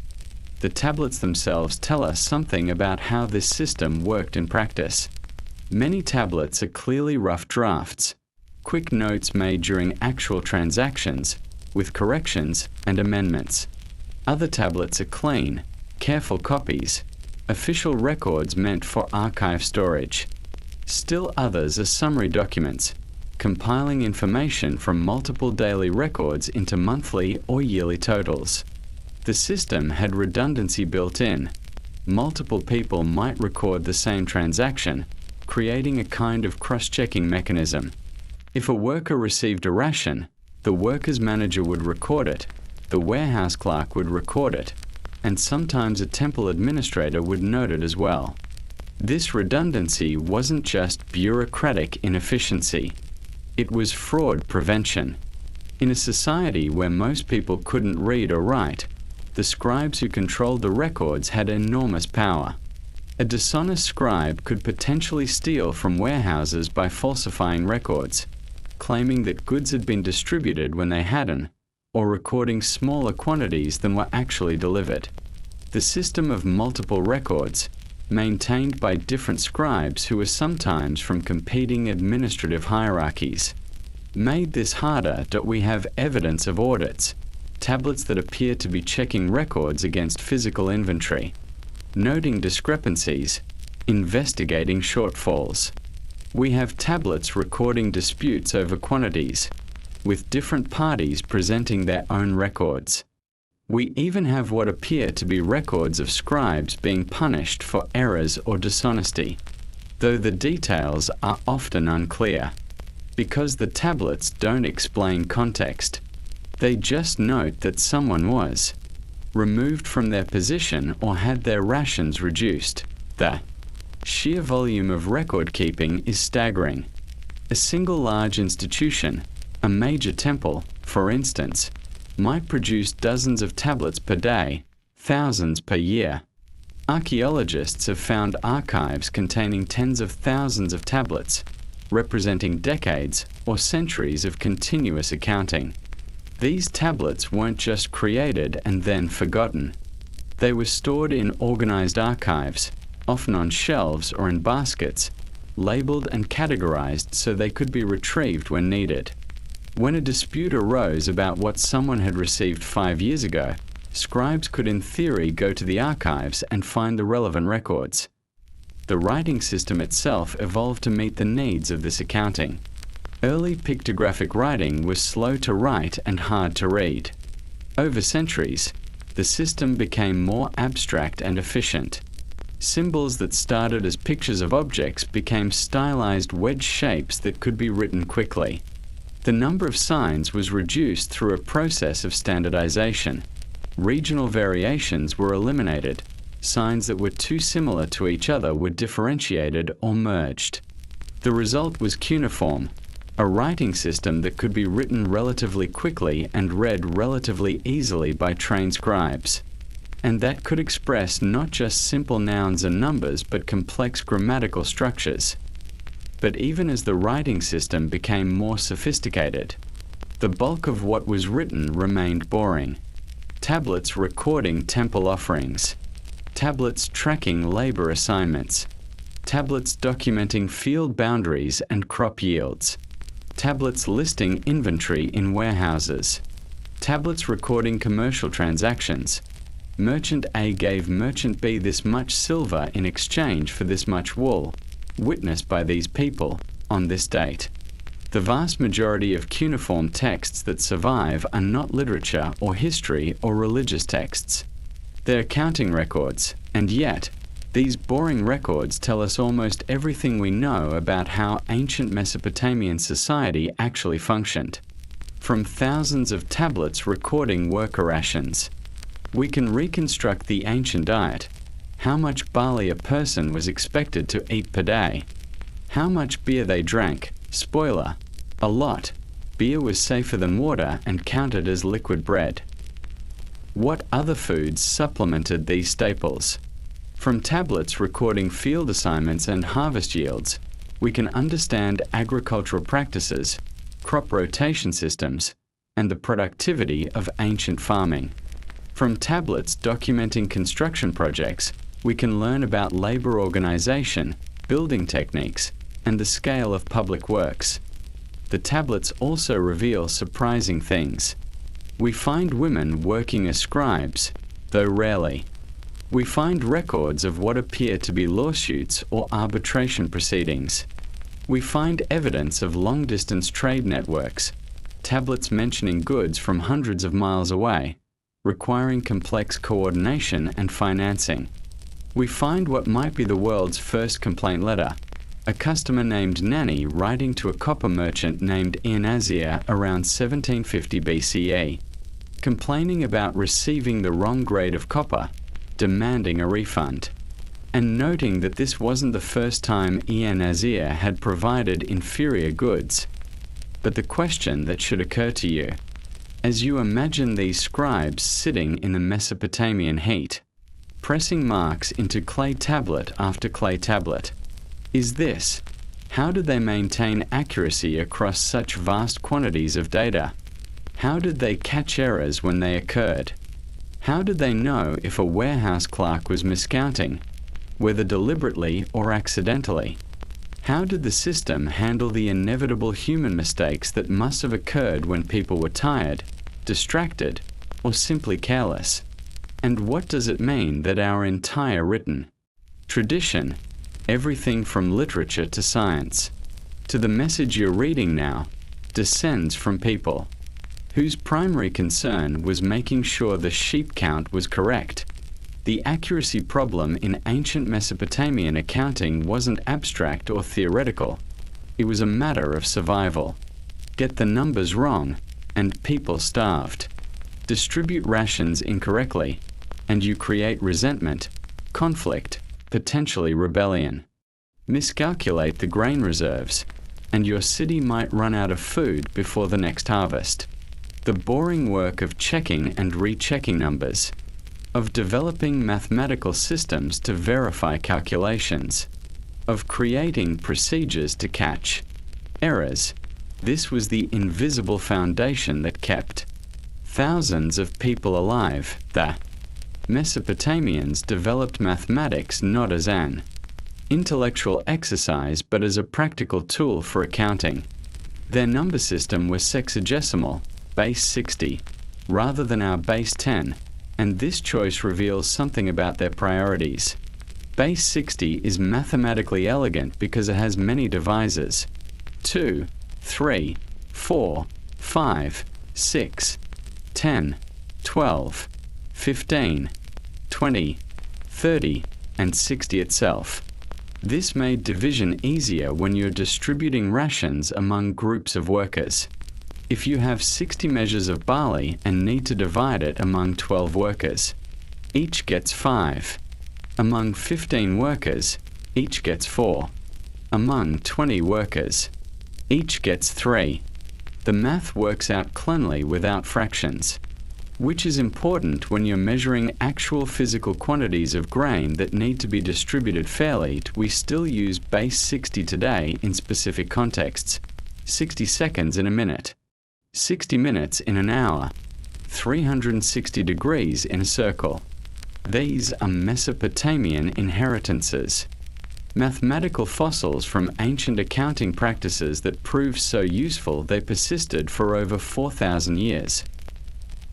The tablets themselves tell us something about how this system worked in practice. Many tablets are clearly rough drafts, quick notes made during actual transactions, with corrections and amendments. Other tablets are clean, careful copies, official records meant for archive storage. Still others are summary documents, compiling information from multiple daily records into monthly or yearly totals. The system had redundancy built in. Multiple people might record the same transaction, creating a kind of cross-checking mechanism. If a worker received a ration, the worker's manager would record it, the warehouse clerk would record it, and sometimes a temple administrator would note it as well. This redundancy wasn't just bureaucratic inefficiency. It was fraud prevention. In a society where most people couldn't read or write, the scribes who controlled the records had enormous power. A dishonest scribe could potentially steal from warehouses by falsifying records, claiming that goods had been distributed when they hadn't, or recording smaller quantities than were actually delivered. The system of multiple records, maintained by different scribes who were sometimes from competing administrative hierarchies, made this harder that we have evidence of audits, tablets that appear to be checking records against physical inventory, noting discrepancies, investigating shortfalls. We have tablets recording disputes over quantities, with different parties presenting their own records. We even have what appear to be records of scribes being punished for errors or dishonesty, though the details are often unclear, because the tablets don't explain context. They just note that someone was removed from their position or had their rations reduced. The sheer volume of record keeping is staggering. A single large institution, a major temple, for instance, might produce dozens of tablets per day, thousands per year. Archaeologists have found archives containing tens of thousands of tablets, representing decades or centuries of continuous accounting. These tablets weren't just created and then forgotten. They were stored in organized archives, often on shelves or in baskets, labeled and categorized so they could be retrieved when needed. When a dispute arose about what someone had received 5 years ago, scribes could in theory go to the archives and find the relevant records. The writing system itself evolved to meet the needs of this accounting. Early pictographic writing was slow to write and hard to read. Over centuries, the system became more abstract and efficient. Symbols that started as pictures of objects became stylized wedge shapes that could be written quickly. The number of signs was reduced through a process of standardization. Regional variations were eliminated. Signs that were too similar to each other were differentiated or merged. The result was cuneiform, a writing system that could be written relatively quickly and read relatively easily by trained scribes, and that could express not just simple nouns and numbers but complex grammatical structures. But even as the writing system became more sophisticated, the bulk of what was written remained boring. Tablets recording temple offerings, tablets tracking labor assignments, tablets documenting field boundaries and crop yields, tablets listing inventory in warehouses. Tablets recording commercial transactions. Merchant A gave Merchant B this much silver in exchange for this much wool, witnessed by these people, on this date. The vast majority of cuneiform texts that survive are not literature or history or religious texts. They're accounting records, and yet, these boring records tell us almost everything we know about how ancient Mesopotamian society actually functioned. From thousands of tablets recording worker rations, we can reconstruct the ancient diet, how much barley a person was expected to eat per day, how much beer they drank. Spoiler, a lot. Beer was safer than water and counted as liquid bread. What other foods supplemented these staples? From tablets recording field assignments and harvest yields, we can understand agricultural practices, crop rotation systems, and the productivity of ancient farming. From tablets documenting construction projects, we can learn about labor organization, building techniques, and the scale of public works. The tablets also reveal surprising things. We find women working as scribes, though rarely. We find records of what appear to be lawsuits or arbitration proceedings. We find evidence of long-distance trade networks, tablets mentioning goods from hundreds of miles away, requiring complex coordination and financing. We find what might be the world's first complaint letter, a customer named Nanny writing to a copper merchant named Ianazir around 1750 BCE, complaining about receiving the wrong grade of copper, demanding a refund, and noting that this wasn't the first time Ianazir had provided inferior goods. But the question that should occur to you, as you imagine these scribes sitting in the Mesopotamian heat, pressing marks into clay tablet after clay tablet, is this: how did they maintain accuracy across such vast quantities of data? How did they catch errors when they occurred? How did they know if a warehouse clerk was miscounting, whether deliberately or accidentally? How did the system handle the inevitable human mistakes that must have occurred when people were tired, distracted, or simply careless? And what does it mean that our entire written tradition, everything from literature to science, to the message you're reading now, descends from people whose primary concern was making sure the sheep count was correct? The accuracy problem in ancient Mesopotamian accounting wasn't abstract or theoretical. It was a matter of survival. Get the numbers wrong, and people starved. Distribute rations incorrectly, and you create resentment, conflict, potentially rebellion. Miscalculate the grain reserves, and your city might run out of food before the next harvest. The boring work of checking and rechecking numbers, of developing mathematical systems to verify calculations, of creating procedures to catch errors. This was the invisible foundation that kept thousands of people alive. The Mesopotamians developed mathematics not as an intellectual exercise but as a practical tool for accounting. Their number system was sexagesimal, base 60, rather than our base 10, and this choice reveals something about their priorities. Base 60 is mathematically elegant because it has many divisors: 2, 3, 4, 5, 6, 10, 12, 15, 20, 30, and 60 itself. This made division easier when you're distributing rations among groups of workers. If you have 60 measures of barley and need to divide it among 12 workers, each gets 5. Among 15 workers, each gets 4. Among 20 workers, each gets 3. The math works out cleanly without fractions, which is important when you're measuring actual physical quantities of grain that need to be distributed fairly. We still use base 60 today in specific contexts: 60 seconds in a minute, 60 minutes in an hour, 360 degrees in a circle. These are Mesopotamian inheritances, mathematical fossils from ancient accounting practices that proved so useful they persisted for over 4,000 years.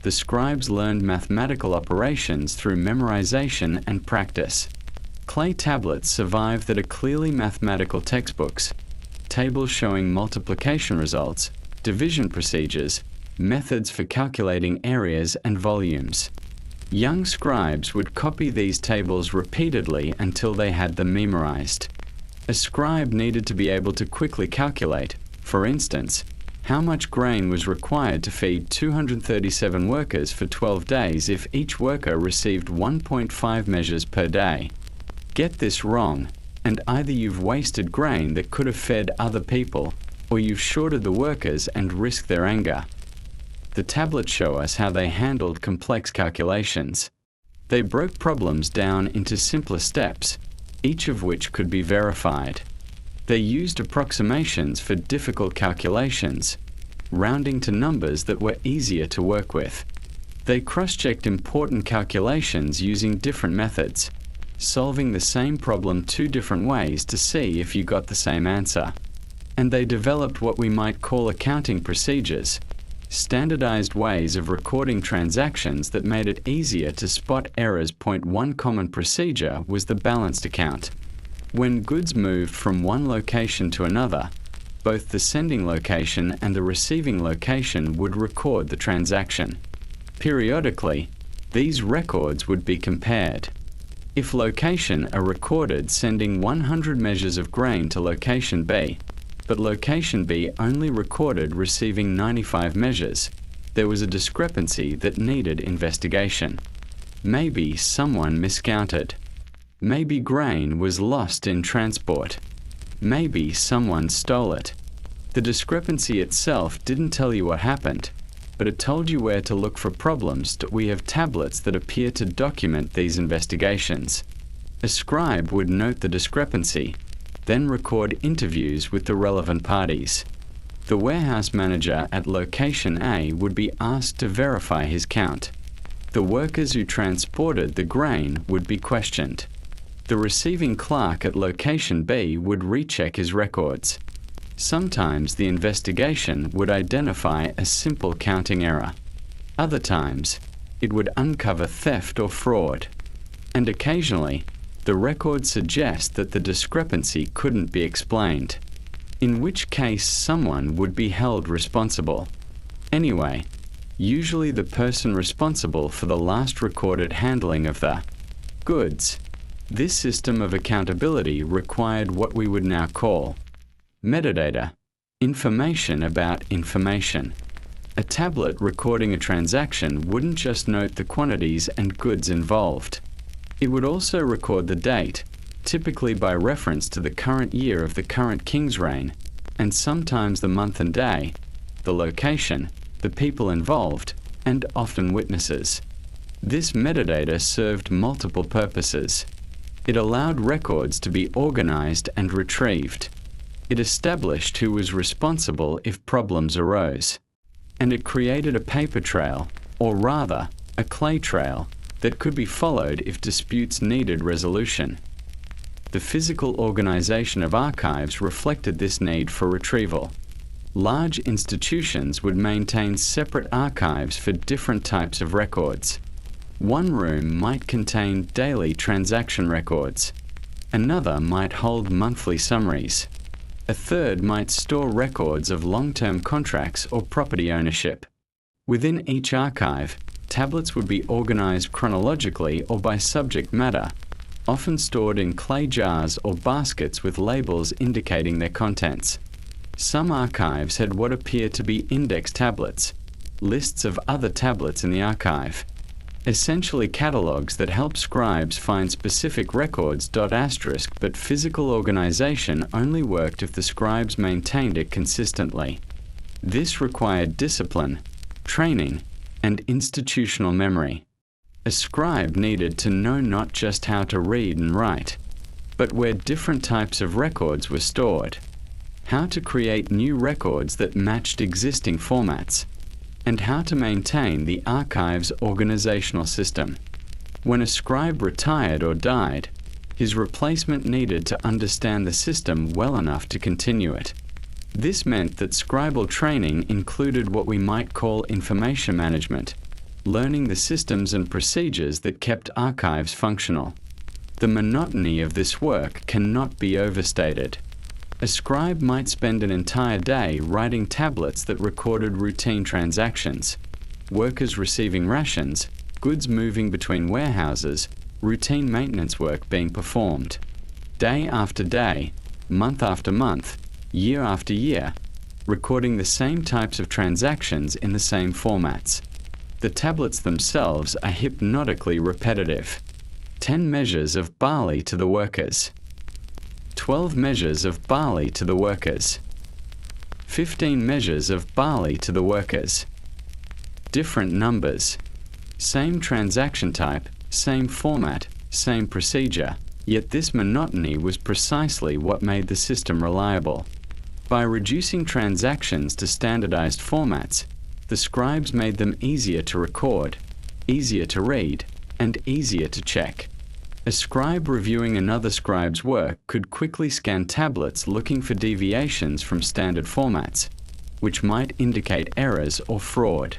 the scribes learned mathematical operations through memorization and practice. Clay tablets survive that are clearly mathematical textbooks, tables showing multiplication results, division procedures, methods for calculating areas and volumes. Young scribes would copy these tables repeatedly until they had them memorized. A scribe needed to be able to quickly calculate, for instance, how much grain was required to feed 237 workers for 12 days if each worker received 1.5 measures per day. Get this wrong, and either you've wasted grain that could have fed other people, or you've shorted the workers and risked their anger. The tablets show us how they handled complex calculations. They broke problems down into simpler steps, each of which could be verified. They used approximations for difficult calculations, rounding to numbers that were easier to work with. They cross-checked important calculations using different methods, solving the same problem two different ways to see if you got the same answer. And they developed what we might call accounting procedures, standardized ways of recording transactions that made it easier to spot errors. One common procedure was the balanced account. When goods moved from one location to another, both the sending location and the receiving location would record the transaction. Periodically, these records would be compared. If location A recorded sending 100 measures of grain to location B, but location B only recorded receiving 95 measures, there was a discrepancy that needed investigation. Maybe someone miscounted. Maybe grain was lost in transport. Maybe someone stole it. The discrepancy itself didn't tell you what happened, but it told you where to look for problems. We have tablets that appear to document these investigations. A scribe would note the discrepancy, then record interviews with the relevant parties. The warehouse manager at location A would be asked to verify his count. The workers who transported the grain would be questioned. The receiving clerk at location B would recheck his records. Sometimes the investigation would identify a simple counting error. Other times, it would uncover theft or fraud. And occasionally, the records suggest that the discrepancy couldn't be explained, in which case someone would be held responsible. Anyway, usually the person responsible for the last recorded handling of the goods. This system of accountability required what we would now call metadata, information about information. A tablet recording a transaction wouldn't just note the quantities and goods involved. It would also record the date, typically by reference to the current year of the current king's reign, and sometimes the month and day, the location, the people involved, and often witnesses. This metadata served multiple purposes. It allowed records to be organized and retrieved. It established who was responsible if problems arose. And it created a paper trail, or rather, a clay trail, that could be followed if disputes needed resolution. The physical organization of archives reflected this need for retrieval. Large institutions would maintain separate archives for different types of records. One room might contain daily transaction records. Another might hold monthly summaries. A third might store records of long-term contracts or property ownership. Within each archive, tablets would be organized chronologically or by subject matter, often stored in clay jars or baskets with labels indicating their contents. Some archives had what appear to be index tablets, lists of other tablets in the archive, essentially catalogs that help scribes find specific records. But physical organization only worked if the scribes maintained it consistently. This required discipline, training, and institutional memory. A scribe needed to know not just how to read and write, but where different types of records were stored, how to create new records that matched existing formats, and how to maintain the archive's organizational system. When a scribe retired or died, his replacement needed to understand the system well enough to continue it. This meant that scribal training included what we might call information management, learning the systems and procedures that kept archives functional. The monotony of this work cannot be overstated. A scribe might spend an entire day writing tablets that recorded routine transactions, workers receiving rations, goods moving between warehouses, routine maintenance work being performed. Day after day, month after month, year after year, recording the same types of transactions in the same formats. The tablets themselves are hypnotically repetitive. 10 measures of barley to the workers. 12 measures of barley to the workers. 15 measures of barley to the workers. Different numbers. Same transaction type, same format, same procedure, yet this monotony was precisely what made the system reliable. By reducing transactions to standardized formats, the scribes made them easier to record, easier to read, and easier to check. A scribe reviewing another scribe's work could quickly scan tablets looking for deviations from standard formats, which might indicate errors or fraud.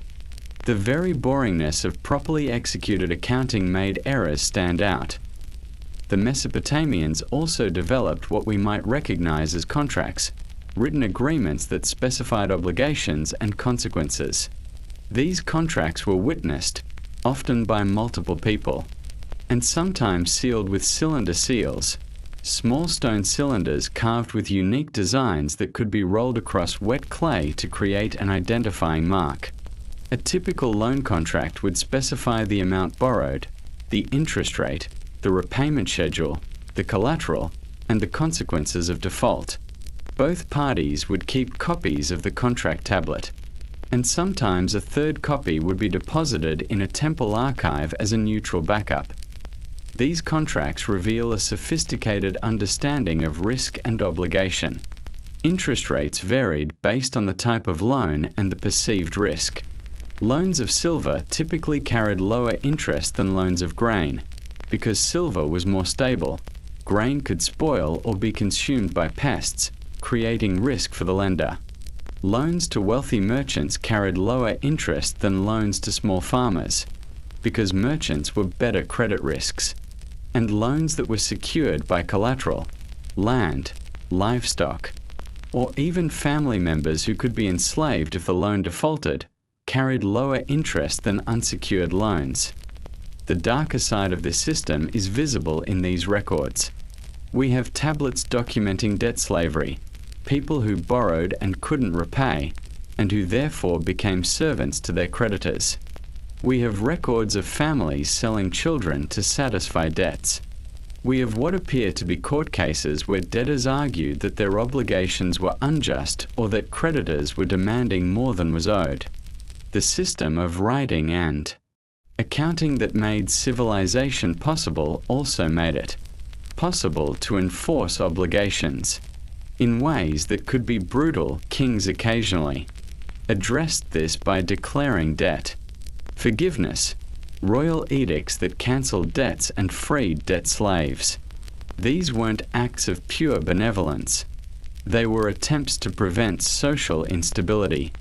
The very boringness of properly executed accounting made errors stand out. The Mesopotamians also developed what we might recognize as contracts, written agreements that specified obligations and consequences. These contracts were witnessed, often by multiple people, and sometimes sealed with cylinder seals, small stone cylinders carved with unique designs that could be rolled across wet clay to create an identifying mark. A typical loan contract would specify the amount borrowed, the interest rate, the repayment schedule, the collateral, and the consequences of default. Both parties would keep copies of the contract tablet, and sometimes a third copy would be deposited in a temple archive as a neutral backup. These contracts reveal a sophisticated understanding of risk and obligation. Interest rates varied based on the type of loan and the perceived risk. Loans of silver typically carried lower interest than loans of grain, because silver was more stable. Grain could spoil or be consumed by pests, creating risk for the lender. Loans to wealthy merchants carried lower interest than loans to small farmers, because merchants were better credit risks. And loans that were secured by collateral, land, livestock, or even family members who could be enslaved if the loan defaulted, carried lower interest than unsecured loans. The darker side of this system is visible in these records. We have tablets documenting debt slavery, people who borrowed and couldn't repay, and who therefore became servants to their creditors. We have records of families selling children to satisfy debts. We have what appear to be court cases where debtors argued that their obligations were unjust or that creditors were demanding more than was owed. The system of writing and accounting that made civilization possible also made it possible to enforce obligations. In ways that could be brutal, kings occasionally addressed this by declaring debt. Forgiveness, royal edicts that cancelled debts and freed debt slaves. These weren't acts of pure benevolence. They were attempts to prevent social instability.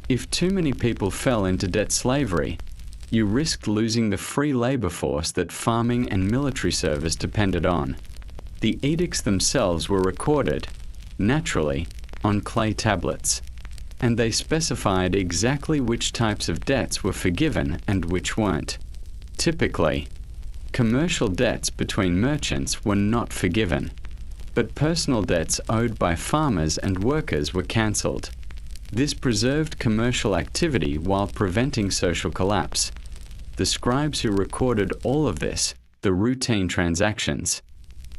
If too many people fell into debt slavery, you risked losing the free labor force that farming and military service depended on. The edicts themselves were recorded, naturally, on clay tablets, and they specified exactly which types of debts were forgiven and which weren't. Typically, commercial debts between merchants were not forgiven, but personal debts owed by farmers and workers were cancelled. This preserved commercial activity while preventing social collapse. The scribes who recorded all of this, the routine transactions,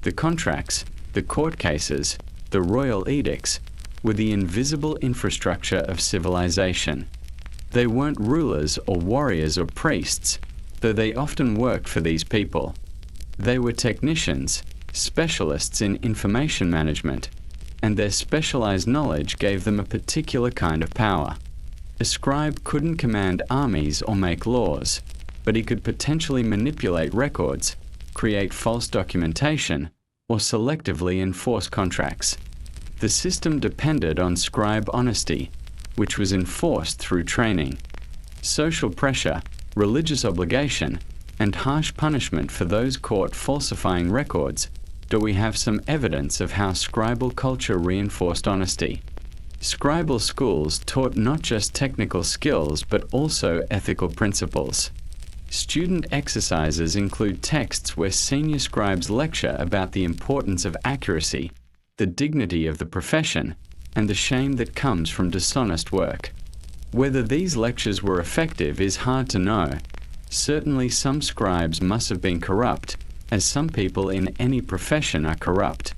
the contracts, the court cases, the royal edicts, were the invisible infrastructure of civilization. They weren't rulers or warriors or priests, though they often worked for these people. They were technicians, specialists in information management, and their specialized knowledge gave them a particular kind of power. A scribe couldn't command armies or make laws, but he could potentially manipulate records, create false documentation, or selectively enforce contracts. The system depended on scribe honesty, which was enforced through training. Social pressure, religious obligation, and harsh punishment for those caught falsifying records, do we have some evidence of how scribal culture reinforced honesty. Scribal schools taught not just technical skills but also ethical principles. Student exercises include texts where senior scribes lecture about the importance of accuracy, the dignity of the profession, and the shame that comes from dishonest work. Whether these lectures were effective is hard to know. Certainly some scribes must have been corrupt, as some people in any profession are corrupt.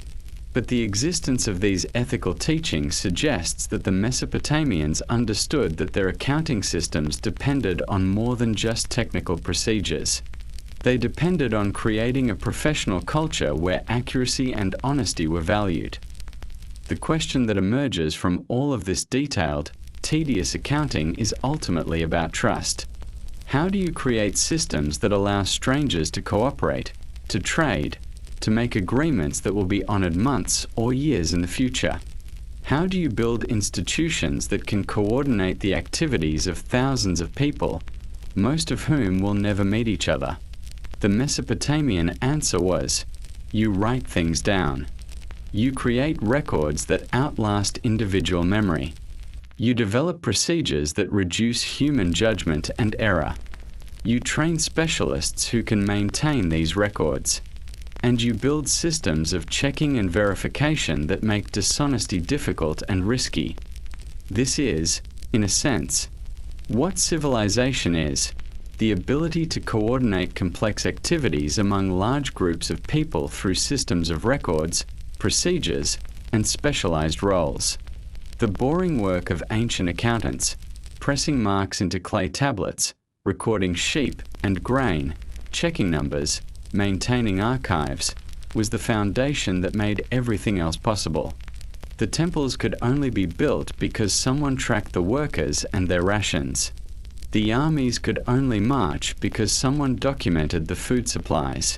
But the existence of these ethical teachings suggests that the Mesopotamians understood that their accounting systems depended on more than just technical procedures. They depended on creating a professional culture where accuracy and honesty were valued. The question that emerges from all of this detailed, tedious accounting is ultimately about trust. How do you create systems that allow strangers to cooperate, to trade, to make agreements that will be honored months or years in the future? How do you build institutions that can coordinate the activities of thousands of people, most of whom will never meet each other? The Mesopotamian answer was, you write things down. You create records that outlast individual memory. You develop procedures that reduce human judgment and error. You train specialists who can maintain these records. And you build systems of checking and verification that make dishonesty difficult and risky. This is, in a sense, what civilization is: the ability to coordinate complex activities among large groups of people through systems of records, procedures, and specialized roles. The boring work of ancient accountants, pressing marks into clay tablets, recording sheep and grain, checking numbers, maintaining archives, was the foundation that made everything else possible. The temples could only be built because someone tracked the workers and their rations. The armies could only march because someone documented the food supplies.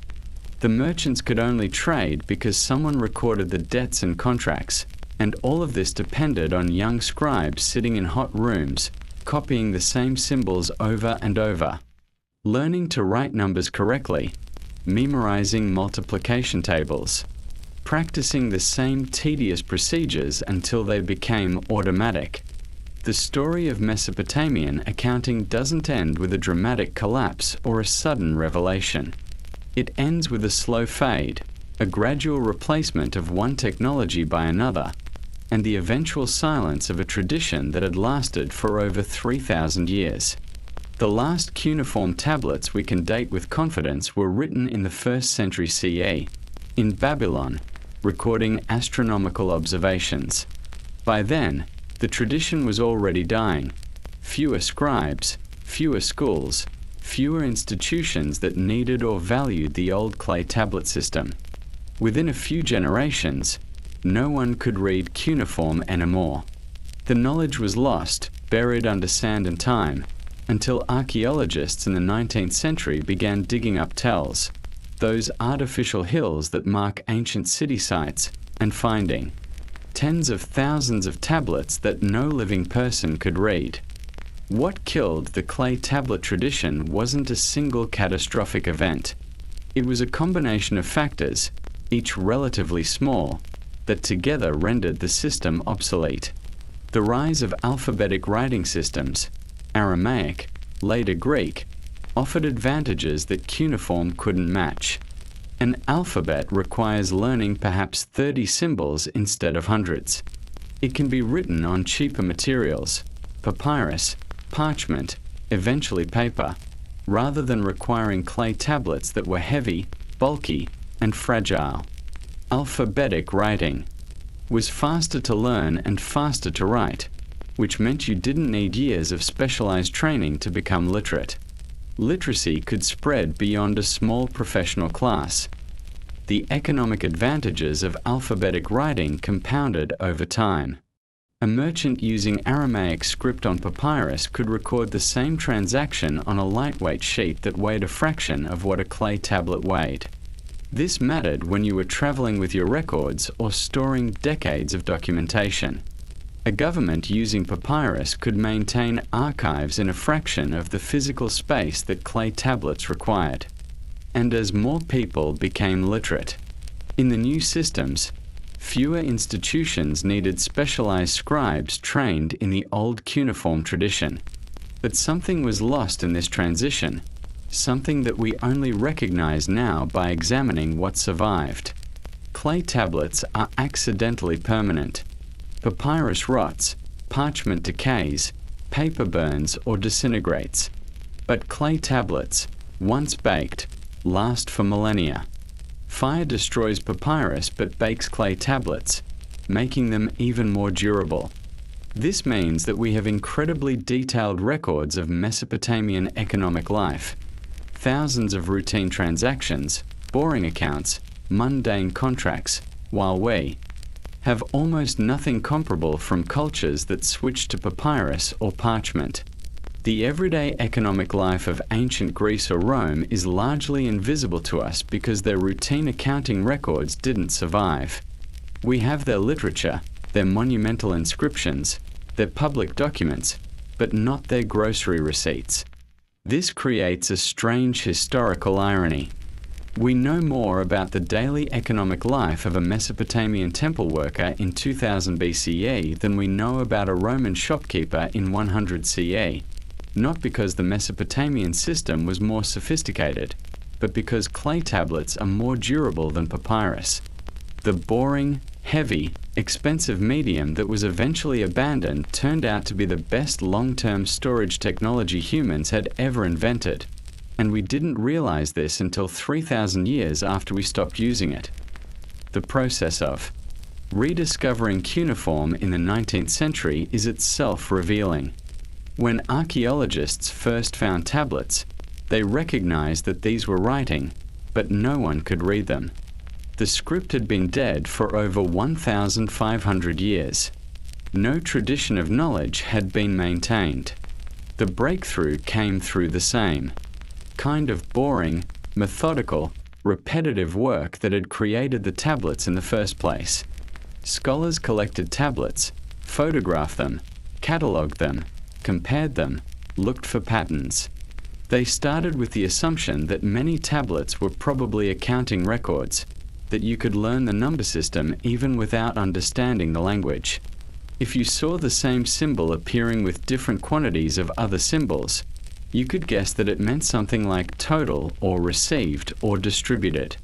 The merchants could only trade because someone recorded the debts and contracts, and all of this depended on young scribes sitting in hot rooms, copying the same symbols over and over, learning to write numbers correctly, memorizing multiplication tables, practicing the same tedious procedures until they became automatic. The story of Mesopotamian accounting doesn't end with a dramatic collapse or a sudden revelation. It ends with a slow fade, a gradual replacement of one technology by another, and the eventual silence of a tradition that had lasted for over 3,000 years. The last cuneiform tablets we can date with confidence were written in the 1st century CE, in Babylon, recording astronomical observations. By then, the tradition was already dying. Fewer scribes, fewer schools, fewer institutions that needed or valued the old clay tablet system. Within a few generations, no one could read cuneiform anymore. The knowledge was lost, buried under sand and time, until archaeologists in the 19th century began digging up tells, those artificial hills that mark ancient city sites, and finding tens of thousands of tablets that no living person could read. What killed the clay tablet tradition wasn't a single catastrophic event. It was a combination of factors, each relatively small, that together rendered the system obsolete. The rise of alphabetic writing systems, Aramaic, later Greek, offered advantages that cuneiform couldn't match. An alphabet requires learning perhaps 30 symbols instead of hundreds. It can be written on cheaper materials, papyrus, parchment, eventually paper, rather than requiring clay tablets that were heavy, bulky, and fragile. Alphabetic writing was faster to learn and faster to write, which meant you didn't need years of specialized training to become literate. Literacy could spread beyond a small professional class. The economic advantages of alphabetic writing compounded over time. A merchant using Aramaic script on papyrus could record the same transaction on a lightweight sheet that weighed a fraction of what a clay tablet weighed. This mattered when you were traveling with your records or storing decades of documentation. A government using papyrus could maintain archives in a fraction of the physical space that clay tablets required. And as more people became literate, in the new systems, fewer institutions needed specialized scribes trained in the old cuneiform tradition. But something was lost in this transition, something that we only recognize now by examining what survived. Clay tablets are accidentally permanent. Papyrus rots, parchment decays, paper burns or disintegrates. But clay tablets, once baked, last for millennia. Fire destroys papyrus but bakes clay tablets, making them even more durable. This means that we have incredibly detailed records of Mesopotamian economic life. Thousands of routine transactions, boring accounts, mundane contracts, while we have almost nothing comparable from cultures that switched to papyrus or parchment. The everyday economic life of ancient Greece or Rome is largely invisible to us because their routine accounting records didn't survive. We have their literature, their monumental inscriptions, their public documents, but not their grocery receipts. This creates a strange historical irony. We know more about the daily economic life of a Mesopotamian temple worker in 2000 BCE than we know about a Roman shopkeeper in 100 CE, not because the Mesopotamian system was more sophisticated, but because clay tablets are more durable than papyrus. The boring, heavy, expensive medium that was eventually abandoned turned out to be the best long-term storage technology humans had ever invented. And we didn't realize this until 3,000 years after we stopped using it. The process of rediscovering cuneiform in the 19th century is itself revealing. When archaeologists first found tablets, they recognized that these were writing, but no one could read them. The script had been dead for over 1,500 years. No tradition of knowledge had been maintained. The breakthrough came through the same kind of boring, methodical, repetitive work that had created the tablets in the first place. Scholars collected tablets, photographed them, catalogued them, compared them, looked for patterns. They started with the assumption that many tablets were probably accounting records, that you could learn the number system even without understanding the language. If you saw the same symbol appearing with different quantities of other symbols, you could guess that it meant something like total or received or distributed.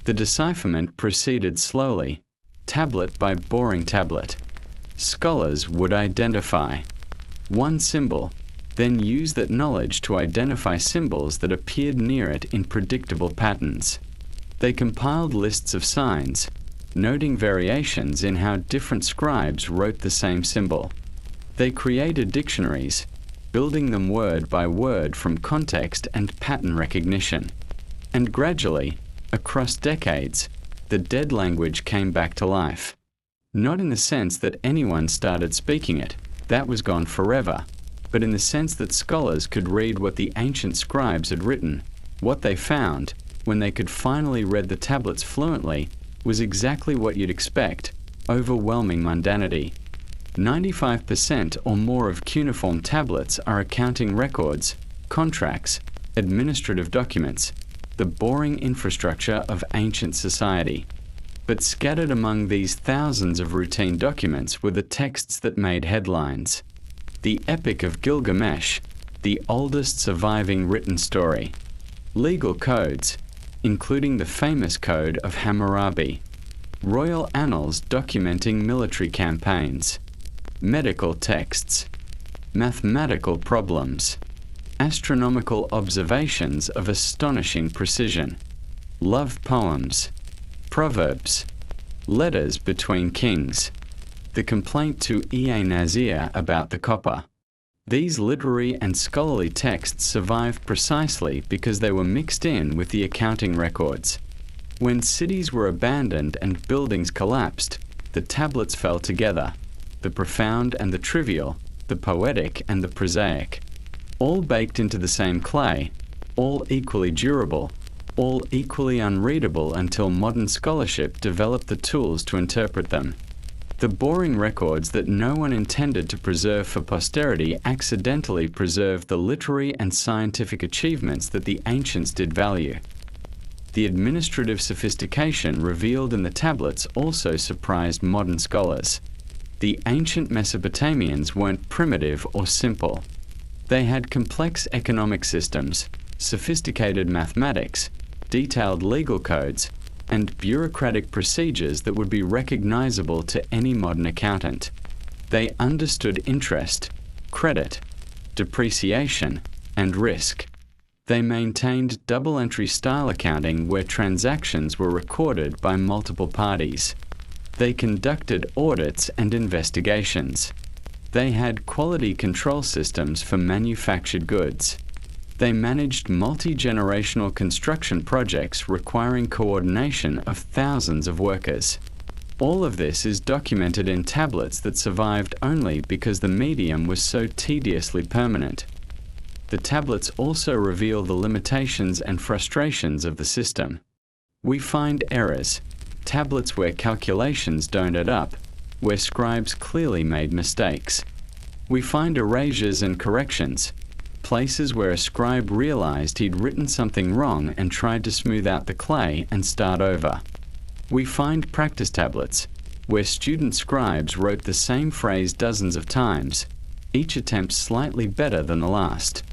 The decipherment proceeded slowly, tablet by boring tablet. Scholars would identify one symbol, then use that knowledge to identify symbols that appeared near it in predictable patterns. They compiled lists of signs, noting variations in how different scribes wrote the same symbol. They created dictionaries, building them word by word from context and pattern recognition. And gradually, across decades, the dead language came back to life. Not in the sense that anyone started speaking it, that was gone forever, but in the sense that scholars could read what the ancient scribes had written. What they found, when they could finally read the tablets fluently, was exactly what you'd expect: overwhelming mundanity. 95% or more of cuneiform tablets are accounting records, contracts, administrative documents, the boring infrastructure of ancient society. But scattered among these thousands of routine documents were the texts that made headlines. The Epic of Gilgamesh, the oldest surviving written story. Legal codes, including the famous Code of Hammurabi. Royal annals documenting military campaigns. Medical texts. Mathematical problems. Astronomical observations of astonishing precision. Love poems. Proverbs. Letters between kings. The complaint to Nazir about the copper. These literary and scholarly texts survived precisely because they were mixed in with the accounting records. When cities were abandoned and buildings collapsed, the tablets fell together, the profound and the trivial, the poetic and the prosaic, all baked into the same clay, all equally durable, all equally unreadable until modern scholarship developed the tools to interpret them. The boring records that no one intended to preserve for posterity accidentally preserved the literary and scientific achievements that the ancients did value. The administrative sophistication revealed in the tablets also surprised modern scholars. The ancient Mesopotamians weren't primitive or simple. They had complex economic systems, sophisticated mathematics, detailed legal codes, and bureaucratic procedures that would be recognizable to any modern accountant. They understood interest, credit, depreciation, and risk. They maintained double-entry style accounting where transactions were recorded by multiple parties. They conducted audits and investigations. They had quality control systems for manufactured goods. They managed multi-generational construction projects requiring coordination of thousands of workers. All of this is documented in tablets that survived only because the medium was so tediously permanent. The tablets also reveal the limitations and frustrations of the system. We find errors, tablets where calculations don't add up, where scribes clearly made mistakes. We find erasures and corrections, places where a scribe realized he'd written something wrong and tried to smooth out the clay and start over. We find practice tablets, where student scribes wrote the same phrase dozens of times, each attempt slightly better than the last.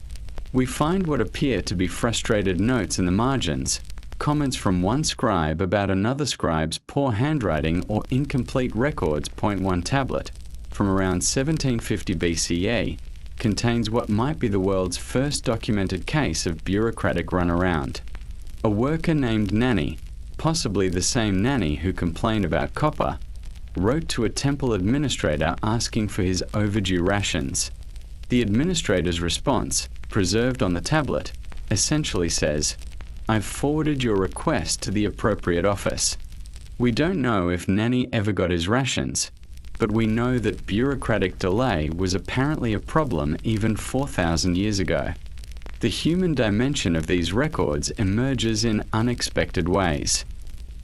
We find what appear to be frustrated notes in the margins, comments from one scribe about another scribe's poor handwriting or incomplete records. One tablet, from around 1750 BCE, contains what might be the world's first documented case of bureaucratic runaround. A worker named Nanny, possibly the same Nanny who complained about copper, wrote to a temple administrator asking for his overdue rations. The administrator's response, preserved on the tablet, essentially says, "I've forwarded your request to the appropriate office." We don't know if Nanny ever got his rations, but we know that bureaucratic delay was apparently a problem even 4,000 years ago. The human dimension of these records emerges in unexpected ways.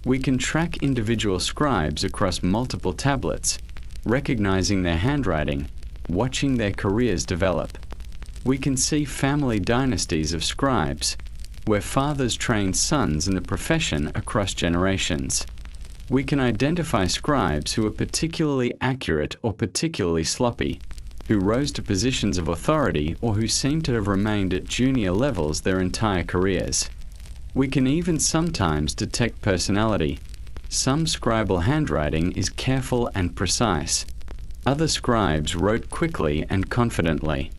We can track individual scribes across multiple tablets, recognizing their handwriting, watching their careers develop. We can see family dynasties of scribes, where fathers trained sons in the profession across generations. We can identify scribes who were particularly accurate or particularly sloppy, who rose to positions of authority or who seem to have remained at junior levels their entire careers. We can even sometimes detect personality. Some scribal handwriting is careful and precise. Other scribes wrote quickly and confidently.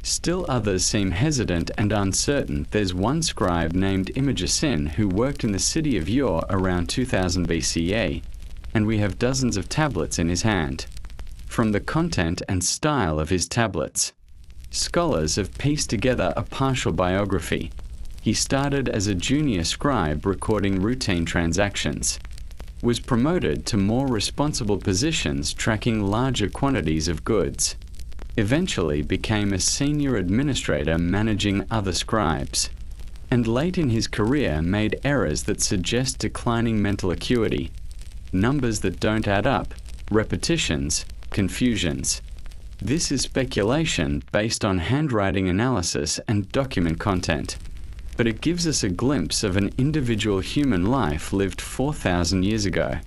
Still others seem hesitant and uncertain. There's one scribe named Imagesin who worked in the city of Ur around 2000 BCE, and we have dozens of tablets in his hand. From the content and style of his tablets, scholars have pieced together a partial biography. He started as a junior scribe recording routine transactions, was promoted to more responsible positions tracking larger quantities of goods, eventually became a senior administrator managing other scribes, and late in his career made errors that suggest declining mental acuity, numbers that don't add up, repetitions, confusions. This is speculation based on handwriting analysis and document content, but it gives us a glimpse of an individual human life lived 4,000 years ago,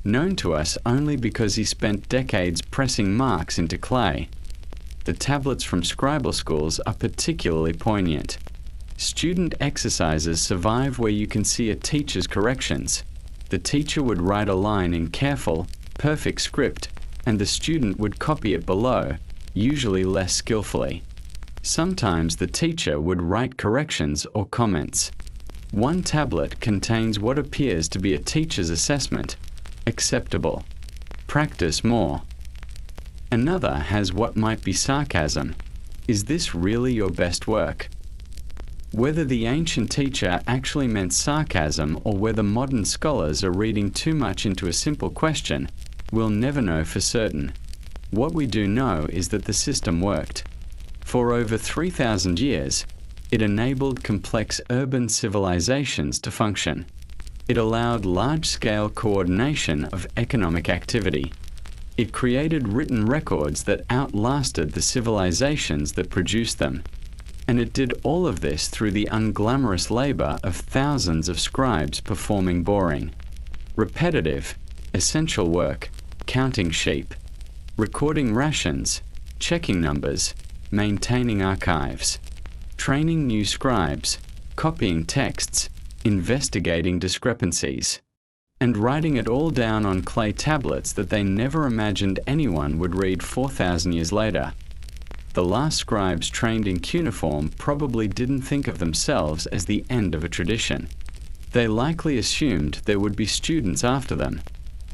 known to us only because he spent decades pressing marks into clay. The tablets from scribal schools are particularly poignant. Student exercises survive where you can see a teacher's corrections. The teacher would write a line in careful, perfect script, and the student would copy it below, usually less skillfully. Sometimes the teacher would write corrections or comments. One tablet contains what appears to be a teacher's assessment. Acceptable. Practice more. Another has what might be sarcasm. Is this really your best work? Whether the ancient teacher actually meant sarcasm or whether modern scholars are reading too much into a simple question, we'll never know for certain. What we do know is that the system worked. For over 3,000 years, it enabled complex urban civilizations to function. It allowed large-scale coordination of economic activity. It created written records that outlasted the civilizations that produced them. And it did all of this through the unglamorous labor of thousands of scribes performing boring, repetitive, essential work, counting sheep, recording rations, checking numbers, maintaining archives, training new scribes, copying texts, investigating discrepancies, and writing it all down on clay tablets that they never imagined anyone would read 4,000 years later. The last scribes trained in cuneiform probably didn't think of themselves as the end of a tradition. They likely assumed there would be students after them,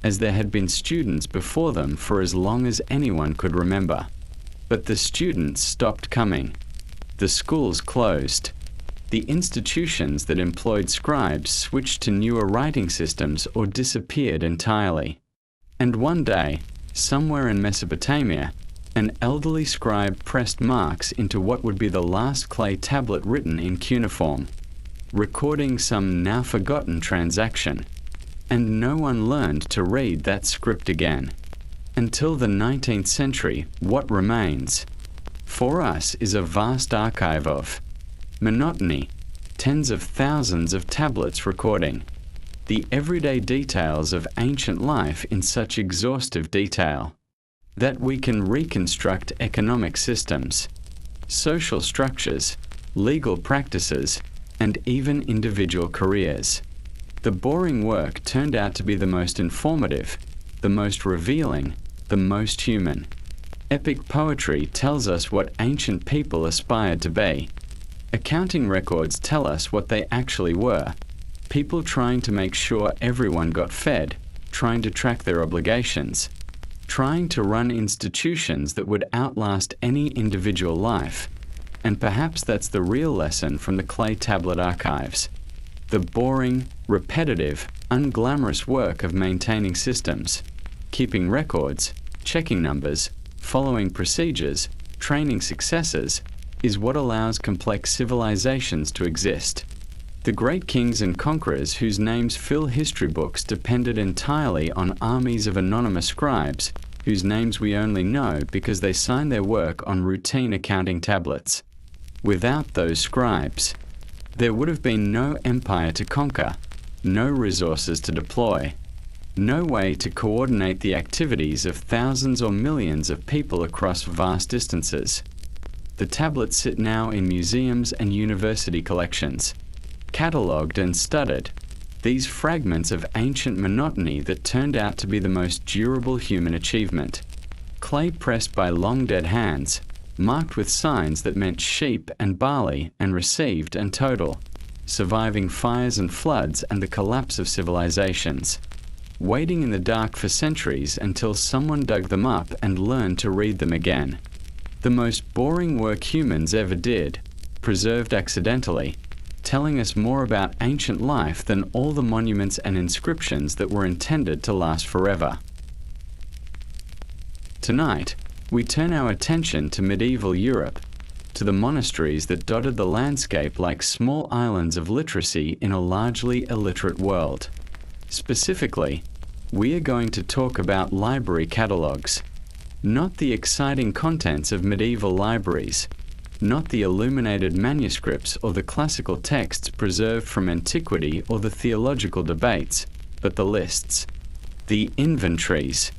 as there had been students before them for as long as anyone could remember. But the students stopped coming. The schools closed. The institutions that employed scribes switched to newer writing systems or disappeared entirely. And one day, somewhere in Mesopotamia, an elderly scribe pressed marks into what would be the last clay tablet written in cuneiform, recording some now-forgotten transaction. And no one learned to read that script again. Until the 19th century, what remains for us is a vast archive of monotony, tens of thousands of tablets recording the everyday details of ancient life in such exhaustive detail that we can reconstruct economic systems, social structures, legal practices, and even individual careers. The boring work turned out to be the most informative, the most revealing, the most human. Epic poetry tells us what ancient people aspired to be. Accounting records tell us what they actually were. People trying to make sure everyone got fed, trying to track their obligations, trying to run institutions that would outlast any individual life. And perhaps that's the real lesson from the clay tablet archives. The boring, repetitive, unglamorous work of maintaining systems, keeping records, checking numbers, following procedures, training successors, is what allows complex civilizations to exist. The great kings and conquerors whose names fill history books depended entirely on armies of anonymous scribes, whose names we only know because they signed their work on routine accounting tablets. Without those scribes, there would have been no empire to conquer, no resources to deploy, no way to coordinate the activities of thousands or millions of people across vast distances. The tablets sit now in museums and university collections, catalogued and studied, these fragments of ancient monotony that turned out to be the most durable human achievement. Clay pressed by long-dead hands, marked with signs that meant sheep and barley and received and total, surviving fires and floods and the collapse of civilizations, waiting in the dark for centuries until someone dug them up and learned to read them again. The most boring work humans ever did, preserved accidentally, telling us more about ancient life than all the monuments and inscriptions that were intended to last forever. Tonight, we turn our attention to medieval Europe, to the monasteries that dotted the landscape like small islands of literacy in a largely illiterate world. Specifically, we are going to talk about library catalogues, not the exciting contents of medieval libraries, not the illuminated manuscripts or the classical texts preserved from antiquity or the theological debates, but the lists, the inventories,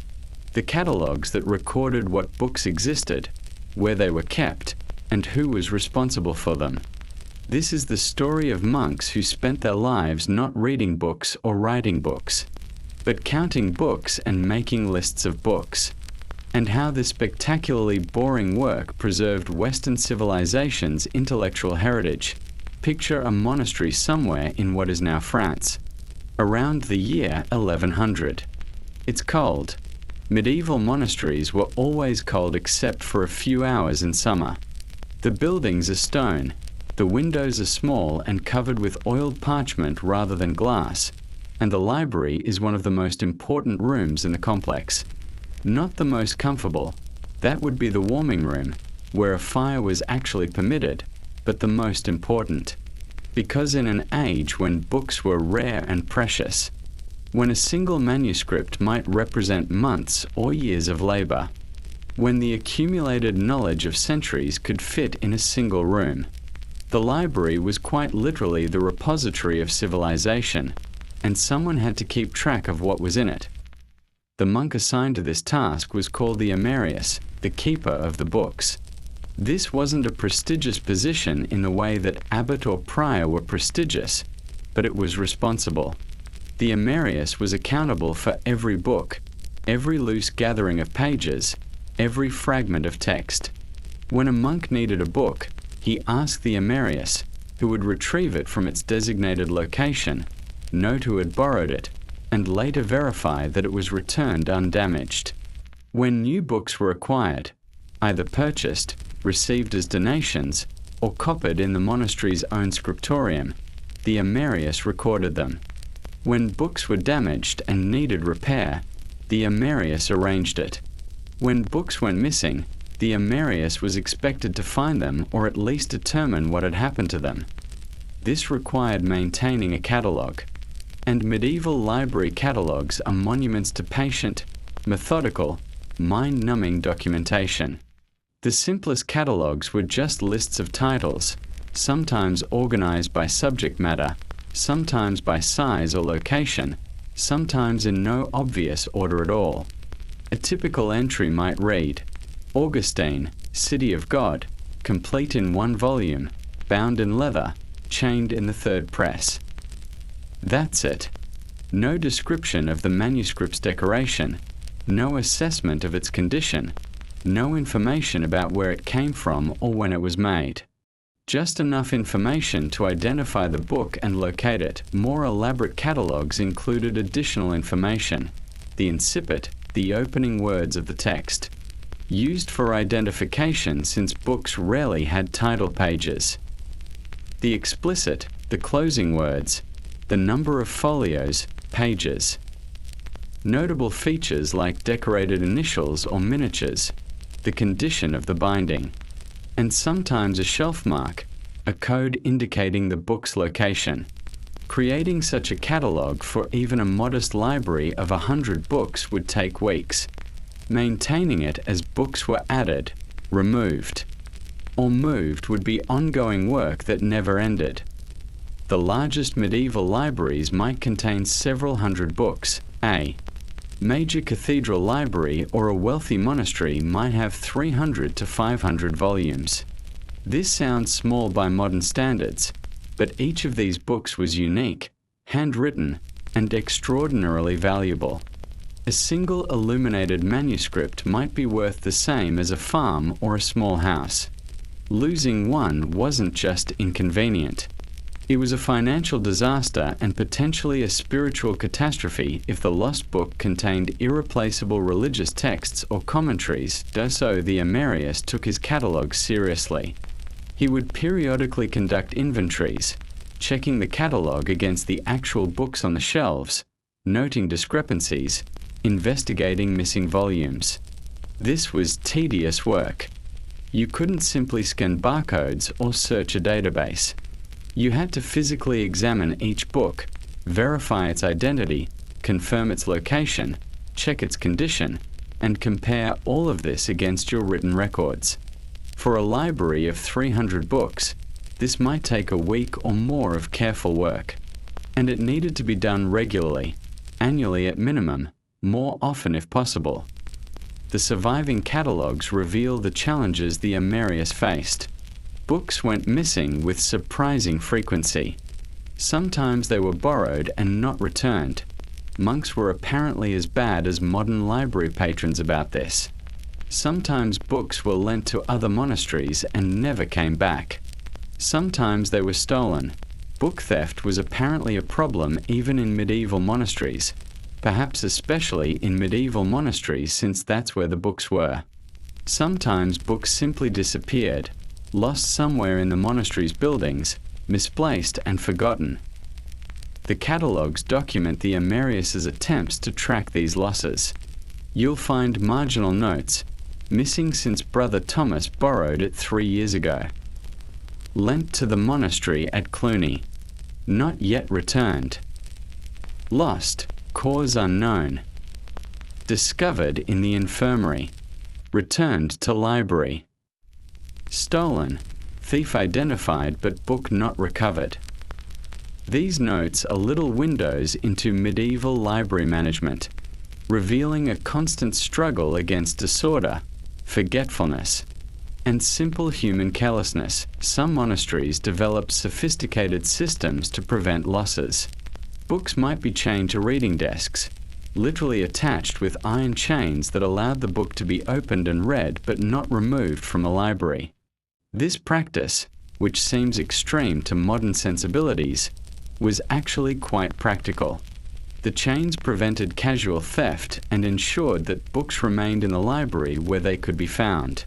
the catalogues that recorded what books existed, where they were kept, and who was responsible for them. This is the story of monks who spent their lives not reading books or writing books, but counting books and making lists of books, and how this spectacularly boring work preserved Western civilization's intellectual heritage. Picture a monastery somewhere in what is now France, around the year 1100. It's cold. Medieval monasteries were always cold except for a few hours in summer. The buildings are stone. The windows are small and covered with oiled parchment rather than glass, and the library is one of the most important rooms in the complex. Not the most comfortable. That would be the warming room, where a fire was actually permitted, but the most important. Because in an age when books were rare and precious, when a single manuscript might represent months or years of labor, when the accumulated knowledge of centuries could fit in a single room. The library was quite literally the repository of civilization, and someone had to keep track of what was in it. The monk assigned to this task was called the Emerius, the keeper of the books. This wasn't a prestigious position in the way that abbot or prior were prestigious, but it was responsible. The Emerius was accountable for every book, every loose gathering of pages, every fragment of text. When a monk needed a book, he asked the Emerius, who would retrieve it from its designated location, note who had borrowed it, and later verify that it was returned undamaged. When new books were acquired, either purchased, received as donations, or copied in the monastery's own scriptorium, the Emerius recorded them. When books were damaged and needed repair, the Emerius arranged it. When books went missing, the Emerius was expected to find them or at least determine what had happened to them. This required maintaining a catalogue, and medieval library catalogues are monuments to patient, methodical, mind-numbing documentation. The simplest catalogues were just lists of titles, sometimes organized by subject matter, sometimes by size or location, sometimes in no obvious order at all. A typical entry might read, Augustine, City of God, complete in 1 volume, bound in leather, chained in the 3rd press. That's it. No description of the manuscript's decoration, no assessment of its condition, no information about where it came from or when it was made. Just enough information to identify the book and locate it. More elaborate catalogues included additional information, the incipit, the opening words of the text, used for identification since books rarely had title pages. The explicit, the closing words, the number of folios, pages. Notable features like decorated initials or miniatures, the condition of the binding, and sometimes a shelf mark, a code indicating the book's location. Creating such a catalogue for even a modest library of 100 books would take weeks. Maintaining it as books were added, removed, or moved would be ongoing work that never ended. The largest medieval libraries might contain several hundred books. A major cathedral library or a wealthy monastery might have 300 to 500 volumes. This sounds small by modern standards, but each of these books was unique, handwritten, and extraordinarily valuable. A single illuminated manuscript might be worth the same as a farm or a small house. Losing one wasn't just inconvenient. It was a financial disaster and potentially a spiritual catastrophe if the lost book contained irreplaceable religious texts or commentaries. So the Emerius took his catalogue seriously. He would periodically conduct inventories, checking the catalogue against the actual books on the shelves, noting discrepancies, investigating missing volumes. This was tedious work. You couldn't simply scan barcodes or search a database. You had to physically examine each book, verify its identity, confirm its location, check its condition, and compare all of this against your written records. For a library of 300 books, this might take a week or more of careful work, and it needed to be done regularly, annually at minimum, more often if possible. The surviving catalogues reveal the challenges the Emerius faced. Books went missing with surprising frequency. Sometimes they were borrowed and not returned. Monks were apparently as bad as modern library patrons about this. Sometimes books were lent to other monasteries and never came back. Sometimes they were stolen. Book theft was apparently a problem even in medieval monasteries, perhaps especially in medieval monasteries since that's where the books were. Sometimes books simply disappeared, lost somewhere in the monastery's buildings, misplaced and forgotten. The catalogues document the Emerius's attempts to track these losses. You'll find marginal notes, missing since Brother Thomas borrowed it 3 years ago. Lent to the monastery at Cluny, not yet returned. Lost, cause unknown. Discovered in the infirmary. Returned to library. Stolen. Thief identified but book not recovered. These notes are little windows into medieval library management, revealing a constant struggle against disorder, forgetfulness, and simple human carelessness. Some monasteries developed sophisticated systems to prevent losses. Books might be chained to reading desks, literally attached with iron chains that allowed the book to be opened and read but not removed from a library. This practice, which seems extreme to modern sensibilities, was actually quite practical. The chains prevented casual theft and ensured that books remained in the library where they could be found.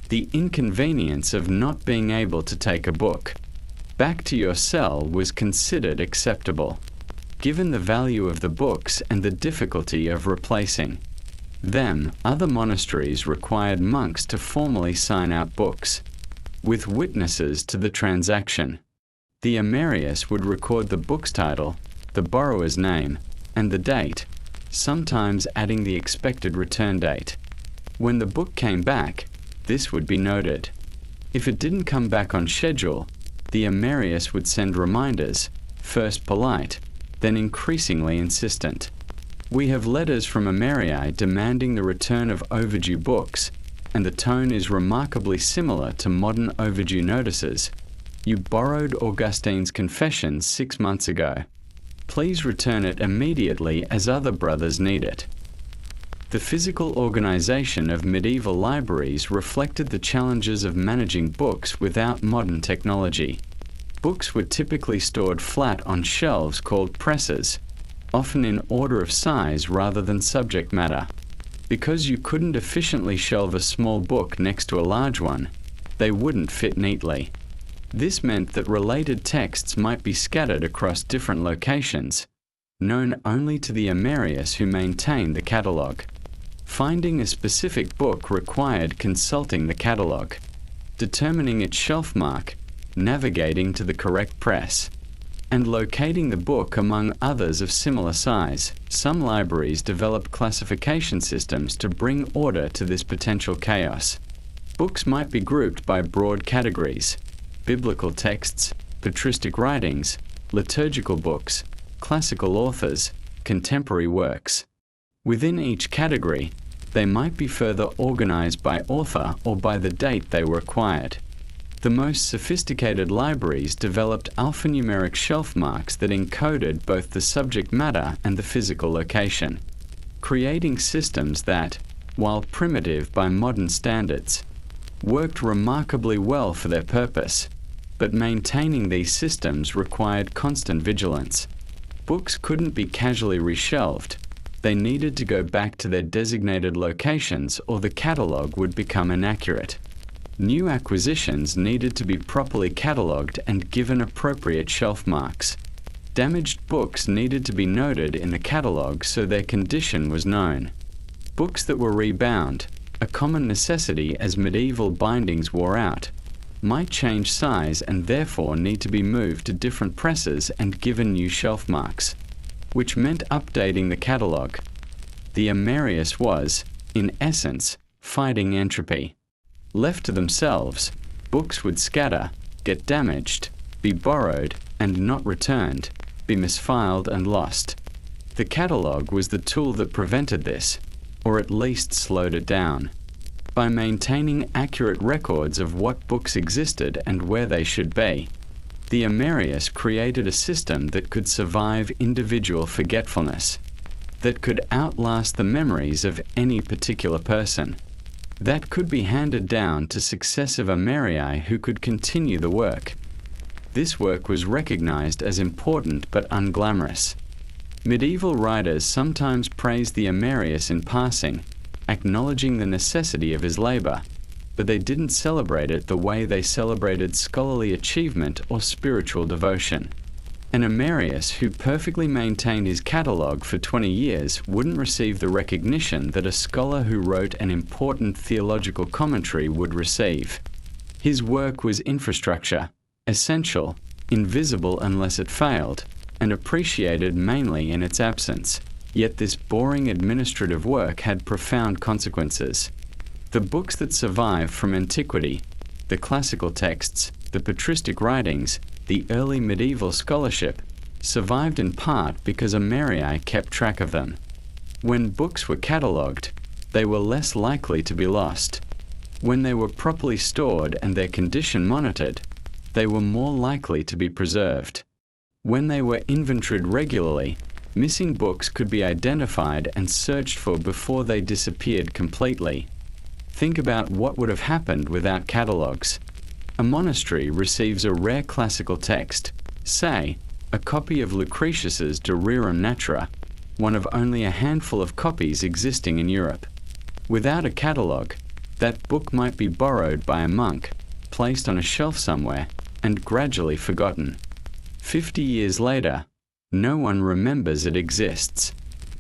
The inconvenience of not being able to take a book back to your cell was considered acceptable, given the value of the books and the difficulty of replacing them. Other monasteries required monks to formally sign out books, with witnesses to the transaction. The Emerius would record the book's title, the borrower's name, and the date, sometimes adding the expected return date. When the book came back, this would be noted. If it didn't come back on schedule, the Emerius would send reminders, first polite, then increasingly insistent. We have letters from Emerii demanding the return of overdue books, and the tone is remarkably similar to modern overdue notices. You borrowed Augustine's Confession 6 months ago. Please return it immediately as other brothers need it. The physical organization of medieval libraries reflected the challenges of managing books without modern technology. Books were typically stored flat on shelves called presses, often in order of size rather than subject matter. Because you couldn't efficiently shelve a small book next to a large one, they wouldn't fit neatly. This meant that related texts might be scattered across different locations, known only to the Emerius who maintained the catalogue. Finding a specific book required consulting the catalogue, determining its shelf mark, navigating to the correct press, and locating the book among others of similar size. Some libraries developed classification systems to bring order to this potential chaos. Books might be grouped by broad categories: biblical texts, patristic writings, liturgical books, classical authors, contemporary works. Within each category, they might be further organized by author or by the date they were acquired. The most sophisticated libraries developed alphanumeric shelf marks that encoded both the subject matter and the physical location, creating systems that, while primitive by modern standards, worked remarkably well for their purpose. But maintaining these systems required constant vigilance. Books couldn't be casually reshelved. They needed to go back to their designated locations or the catalogue would become inaccurate. New acquisitions needed to be properly catalogued and given appropriate shelf marks. Damaged books needed to be noted in the catalogue so their condition was known. Books that were rebound, a common necessity as medieval bindings wore out, might change size and therefore need to be moved to different presses and given new shelf marks, which meant updating the catalogue. The Emerius was, in essence, fighting entropy. Left to themselves, books would scatter, get damaged, be borrowed and not returned, be misfiled and lost. The catalogue was the tool that prevented this, or at least slowed it down. By maintaining accurate records of what books existed and where they should be, the Emerius created a system that could survive individual forgetfulness, that could outlast the memories of any particular person, that could be handed down to successive Emerii who could continue the work. This work was recognized as important but unglamorous. Medieval writers sometimes praised the Emerius in passing, acknowledging the necessity of his labor, but they didn't celebrate it the way they celebrated scholarly achievement or spiritual devotion. An Emerius who perfectly maintained his catalogue for 20 years wouldn't receive the recognition that a scholar who wrote an important theological commentary would receive. His work was infrastructure, essential, invisible unless it failed, and appreciated mainly in its absence. Yet this boring administrative work had profound consequences. The books that survive from antiquity, the classical texts, the patristic writings, the early medieval scholarship, survived in part because Amerii kept track of them. When books were catalogued, they were less likely to be lost. When they were properly stored and their condition monitored, they were more likely to be preserved. When they were inventoried regularly, missing books could be identified and searched for before they disappeared completely. Think about what would have happened without catalogues. A monastery receives a rare classical text, say, a copy of Lucretius's De Rerum Natura, one of only a handful of copies existing in Europe. Without a catalogue, that book might be borrowed by a monk, placed on a shelf somewhere, and gradually forgotten. 50 years later, no one remembers it exists.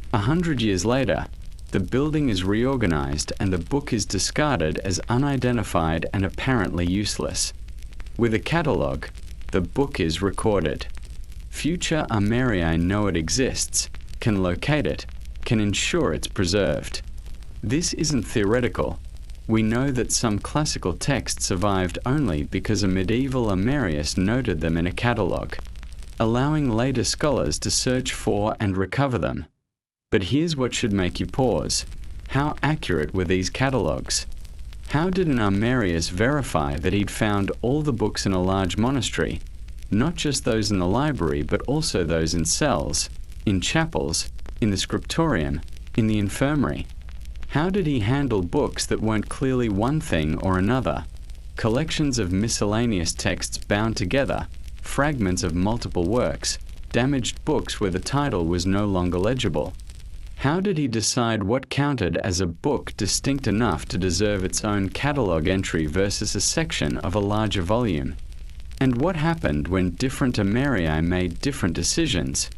100 years later, the building is reorganized and the book is discarded as unidentified and apparently useless. With a catalogue, the book is recorded. Future Amerii know it exists, can locate it, can ensure it's preserved. This isn't theoretical. We know that some classical texts survived only because a medieval Amerius noted them in a catalogue, allowing later scholars to search for and recover them. But here's what should make you pause. How accurate were these catalogues? How did an Amerius verify that he'd found all the books in a large monastery, not just those in the library, but also those in cells, in chapels, in the scriptorium, in the infirmary? How did he handle books that weren't clearly one thing or another? Collections of miscellaneous texts bound together, fragments of multiple works, damaged books where the title was no longer legible. How did he decide what counted as a book distinct enough to deserve its own catalogue entry versus a section of a larger volume? And what happened when different Amerii made different decisions,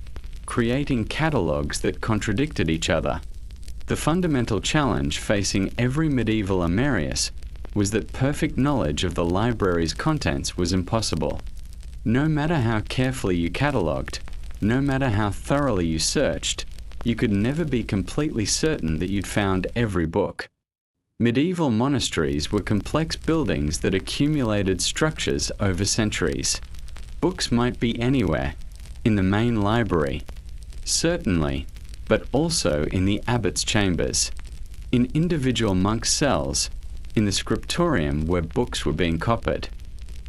creating catalogues that contradicted each other? The fundamental challenge facing every medieval Amerius was that perfect knowledge of the library's contents was impossible. No matter how carefully you catalogued, no matter how thoroughly you searched, you could never be completely certain that you'd found every book. Medieval monasteries were complex buildings that accumulated structures over centuries. Books might be anywhere, in the main library, certainly, but also in the abbot's chambers, in individual monk cells, in the scriptorium where books were being copied,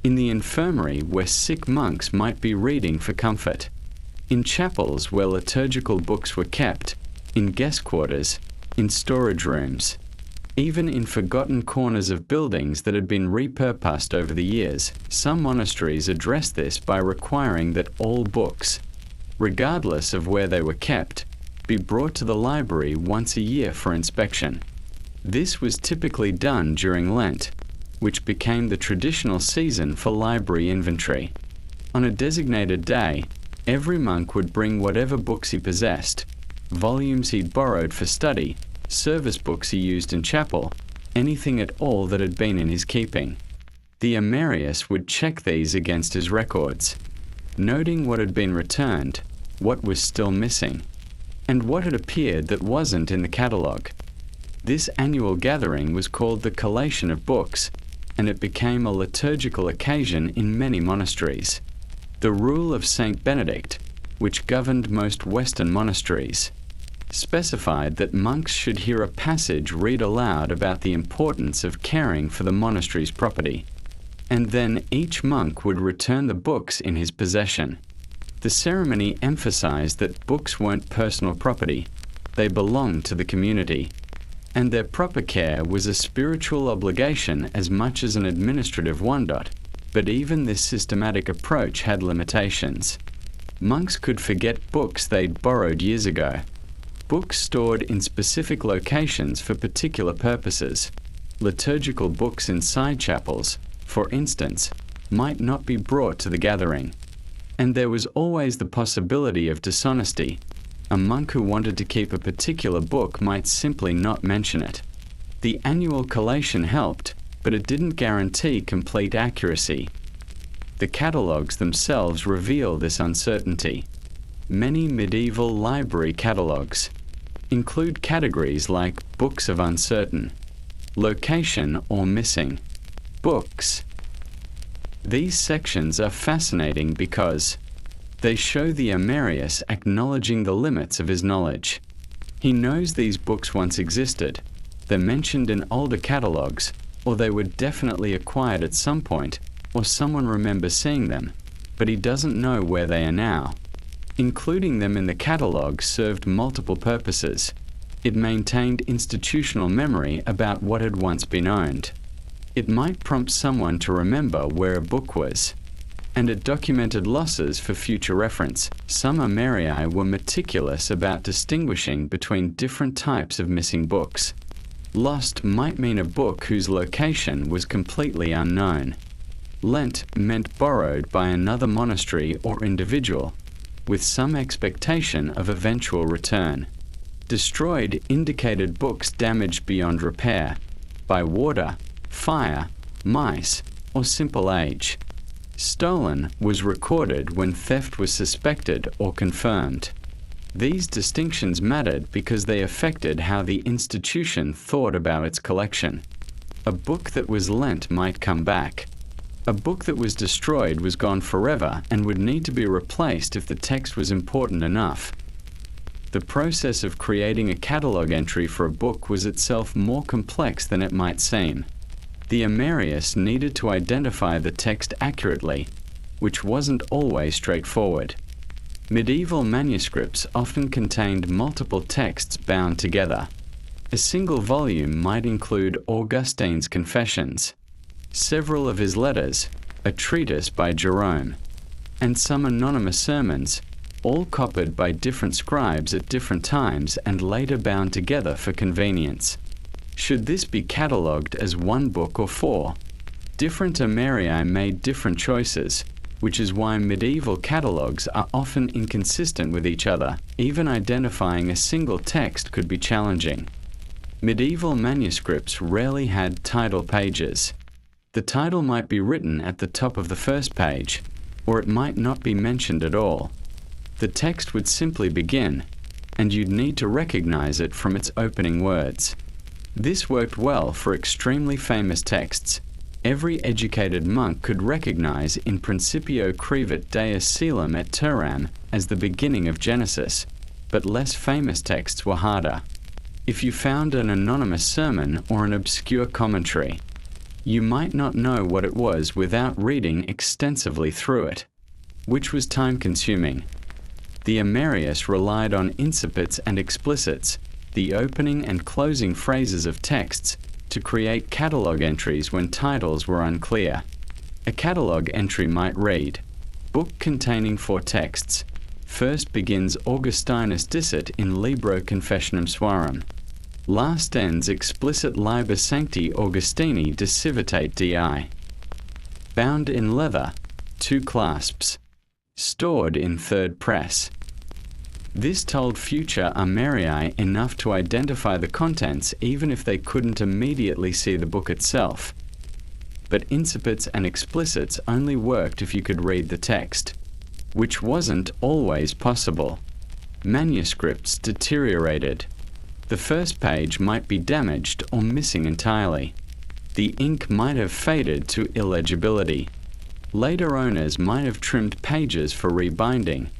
in the infirmary where sick monks might be reading for comfort, in chapels where liturgical books were kept, in guest quarters, in storage rooms, even in forgotten corners of buildings that had been repurposed over the years. Some monasteries addressed this by requiring that all books, regardless of where they were kept, be brought to the library once a year for inspection. This was typically done during Lent, which became the traditional season for library inventory. On a designated day, every monk would bring whatever books he possessed, volumes he'd borrowed for study, service books he used in chapel, anything at all that had been in his keeping. The Amerius would check these against his records, noting what had been returned, what was still missing, and what had appeared that wasn't in the catalogue. This annual gathering was called the collation of books, and it became a liturgical occasion in many monasteries. The rule of Saint Benedict, which governed most Western monasteries, specified that monks should hear a passage read aloud about the importance of caring for the monastery's property, and then each monk would return the books in his possession. The ceremony emphasized that books weren't personal property, they belonged to the community, and their proper care was a spiritual obligation as much as an administrative one. But even this systematic approach had limitations. Monks could forget books they'd borrowed years ago, books stored in specific locations for particular purposes. Liturgical books in side chapels, for instance, might not be brought to the gathering. And there was always the possibility of dishonesty. A monk who wanted to keep a particular book might simply not mention it. The annual collation helped, but it didn't guarantee complete accuracy. The catalogues themselves reveal this uncertainty. Many medieval library catalogues, include categories like books of uncertain, location or missing, books. These sections are fascinating because they show the Amarius acknowledging the limits of his knowledge. He knows these books once existed, they're mentioned in older catalogues, or they were definitely acquired at some point, or someone remembers seeing them, but he doesn't know where they are now. Including them in the catalogue served multiple purposes. It maintained institutional memory about what had once been owned. It might prompt someone to remember where a book was. And it documented losses for future reference. Some Amerii were meticulous about distinguishing between different types of missing books. Lost might mean a book whose location was completely unknown. Lent meant borrowed by another monastery or individual, with some expectation of eventual return. Destroyed indicated books damaged beyond repair, by water, fire, mice, or simple age. Stolen was recorded when theft was suspected or confirmed. These distinctions mattered because they affected how the institution thought about its collection. A book that was lent might come back. A book that was destroyed was gone forever and would need to be replaced if the text was important enough. The process of creating a catalogue entry for a book was itself more complex than it might seem. The Amarius needed to identify the text accurately, which wasn't always straightforward. Medieval manuscripts often contained multiple texts bound together. A single volume might include Augustine's Confessions, several of his letters, a treatise by Jerome, and some anonymous sermons, all copied by different scribes at different times and later bound together for convenience. Should this be catalogued as one book or four? Different Amerii made different choices, which is why medieval catalogues are often inconsistent with each other. Even identifying a single text could be challenging. Medieval manuscripts rarely had title pages. The title might be written at the top of the first page, or it might not be mentioned at all. The text would simply begin, and you'd need to recognize it from its opening words. This worked well for extremely famous texts. Every educated monk could recognize in Principio Crevit Deus Coelum et Terram as the beginning of Genesis, but less famous texts were harder. If you found an anonymous sermon or an obscure commentary, you might not know what it was without reading extensively through it, which was time-consuming. The Amarius relied on incipits and explicits, the opening and closing phrases of texts, to create catalogue entries when titles were unclear. A catalogue entry might read, "Book containing 4 texts. First begins Augustinus dicit in Libro Confessionum Suarum. Last ends explicit Liber Sancti Augustini de Civitate Dei." Bound in leather, 2 clasps. Stored in third press. This told future Amerii enough to identify the contents even if they couldn't immediately see the book itself. But incipits and explicits only worked if you could read the text, which wasn't always possible. Manuscripts deteriorated. The first page might be damaged or missing entirely. The ink might have faded to illegibility. Later owners might have trimmed pages for rebinding,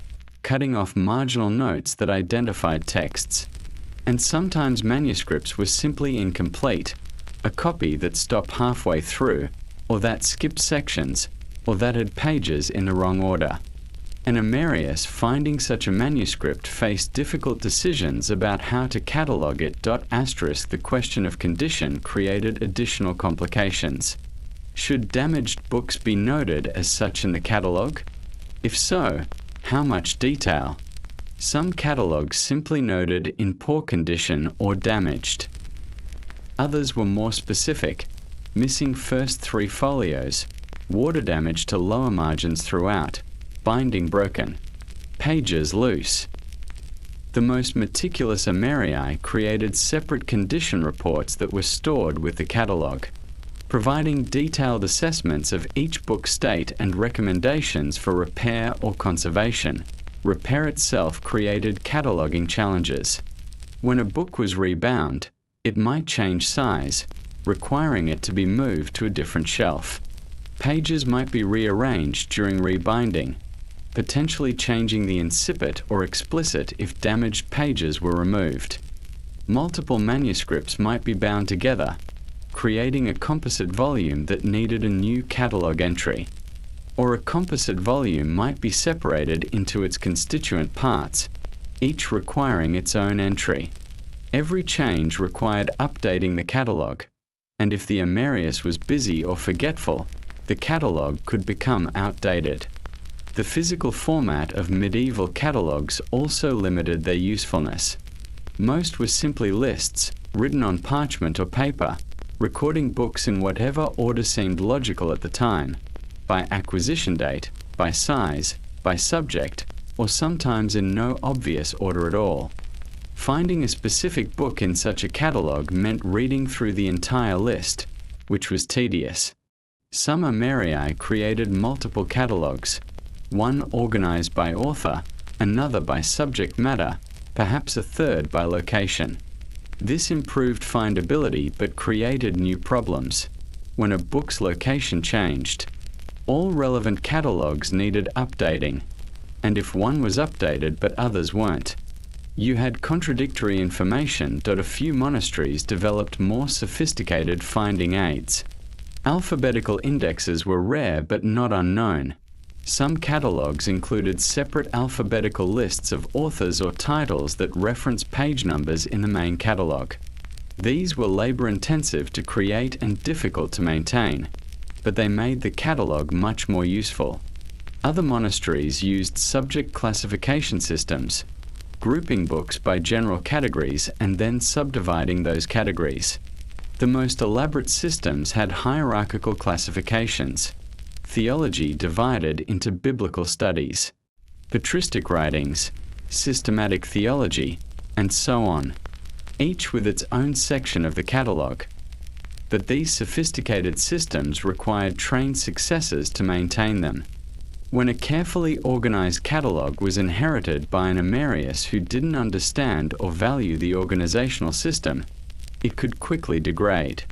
cutting off marginal notes that identified texts. And sometimes manuscripts were simply incomplete, a copy that stopped halfway through, or that skipped sections, or that had pages in the wrong order. And Amarius, finding such a manuscript, faced difficult decisions about how to catalogue it. The question of condition created additional complications. Should damaged books be noted as such in the catalogue? If so, how much detail? Some catalogues simply noted in poor condition or damaged. Others were more specific, missing first 3 folios, water damage to lower margins throughout, binding broken, pages loose. The most meticulous Amerii created separate condition reports that were stored with the catalogue, providing detailed assessments of each book's state and recommendations for repair or conservation. Repair itself created cataloguing challenges. When a book was rebound, it might change size, requiring it to be moved to a different shelf. Pages might be rearranged during rebinding, potentially changing the incipit or explicit if damaged pages were removed. Multiple manuscripts might be bound together, creating a composite volume that needed a new catalogue entry. Or a composite volume might be separated into its constituent parts, each requiring its own entry. Every change required updating the catalogue, and if the Amarius was busy or forgetful, the catalogue could become outdated. The physical format of medieval catalogues also limited their usefulness. Most were simply lists, written on parchment or paper, recording books in whatever order seemed logical at the time, by acquisition date, by size, by subject, or sometimes in no obvious order at all. Finding a specific book in such a catalogue meant reading through the entire list, which was tedious. Some Amerii created multiple catalogues, one organized by author, another by subject matter, perhaps a third by location. This improved findability but created new problems. When a book's location changed, all relevant catalogues needed updating, and if one was updated but others weren't, you had contradictory information. A few monasteries developed more sophisticated finding aids. Alphabetical indexes were rare but not unknown. Some catalogues included separate alphabetical lists of authors or titles that reference page numbers in the main catalogue. These were labor-intensive to create and difficult to maintain, but they made the catalogue much more useful. Other monasteries used subject classification systems, grouping books by general categories and then subdividing those categories. The most elaborate systems had hierarchical classifications. Theology divided into biblical studies, patristic writings, systematic theology, and so on, each with its own section of the catalogue. But these sophisticated systems required trained successors to maintain them. When a carefully organized catalogue was inherited by an Amarius who didn't understand or value the organizational system, it could quickly degrade.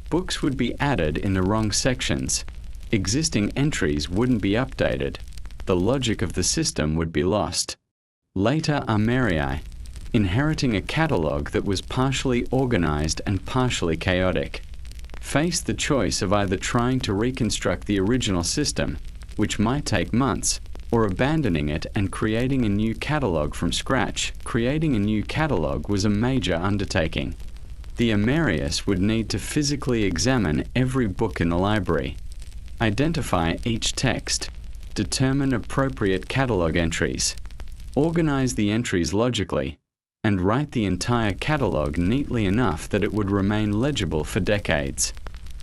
Books would be added in the wrong sections. Existing entries wouldn't be updated. The logic of the system would be lost. Later Amerii, inheriting a catalogue that was partially organized and partially chaotic, faced the choice of either trying to reconstruct the original system, which might take months, or abandoning it and creating a new catalogue from scratch. Creating a new catalogue was a major undertaking. The Amarius would need to physically examine every book in the library, identify each text, determine appropriate catalogue entries, organize the entries logically, and write the entire catalogue neatly enough that it would remain legible for decades.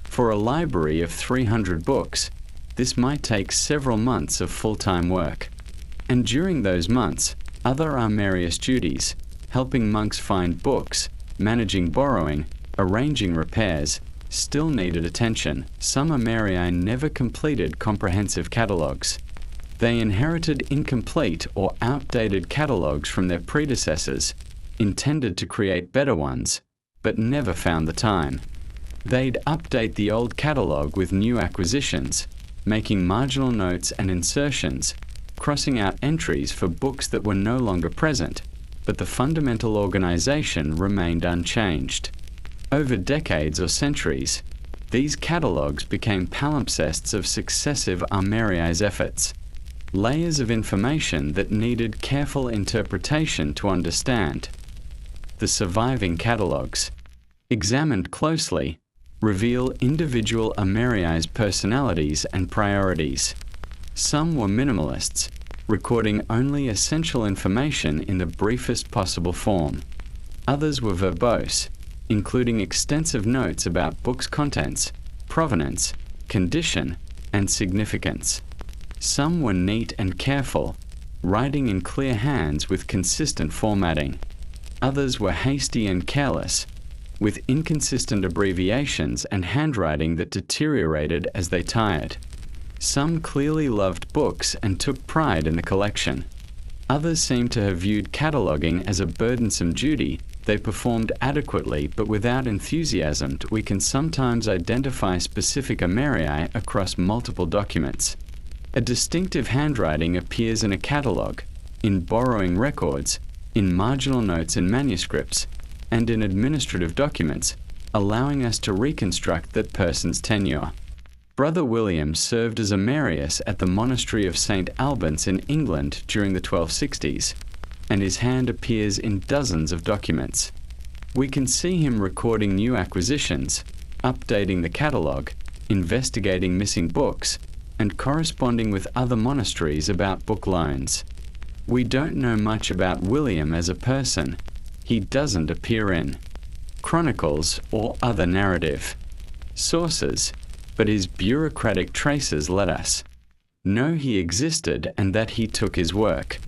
For a library of 300 books, this might take several months of full-time work. And during those months, other Amarius duties, helping monks find books, managing borrowing, arranging repairs, still needed attention. Some Amerii never completed comprehensive catalogues. They inherited incomplete or outdated catalogues from their predecessors, intended to create better ones, but never found the time. They'd update the old catalogue with new acquisitions, making marginal notes and insertions, crossing out entries for books that were no longer present, but the fundamental organization remained unchanged. Over decades or centuries, these catalogues became palimpsests of successive Amerii's efforts, layers of information that needed careful interpretation to understand. The surviving catalogues, examined closely, reveal individual Amerii's personalities and priorities. Some were minimalists, recording only essential information in the briefest possible form. Others were verbose, including extensive notes about books' contents, provenance, condition, and significance. Some were neat and careful, writing in clear hands with consistent formatting. Others were hasty and careless, with inconsistent abbreviations and handwriting that deteriorated as they tired. Some clearly loved books and took pride in the collection. Others seemed to have viewed cataloguing as a burdensome duty They performed adequately, but without enthusiasm. We can sometimes identify specific omerii across multiple documents. A distinctive handwriting appears in a catalogue, in borrowing records, in marginal notes in manuscripts, and in administrative documents, allowing us to reconstruct that person's tenure. Brother William served as Emeritus at the monastery of St. Albans in England during the 1260s, and his hand appears in dozens of documents. We can see him recording new acquisitions, updating the catalogue, investigating missing books, and corresponding with other monasteries about book loans. We don't know much about William as a person. He doesn't appear in chronicles or other narrative sources, but his bureaucratic traces let us know he existed and that he took his work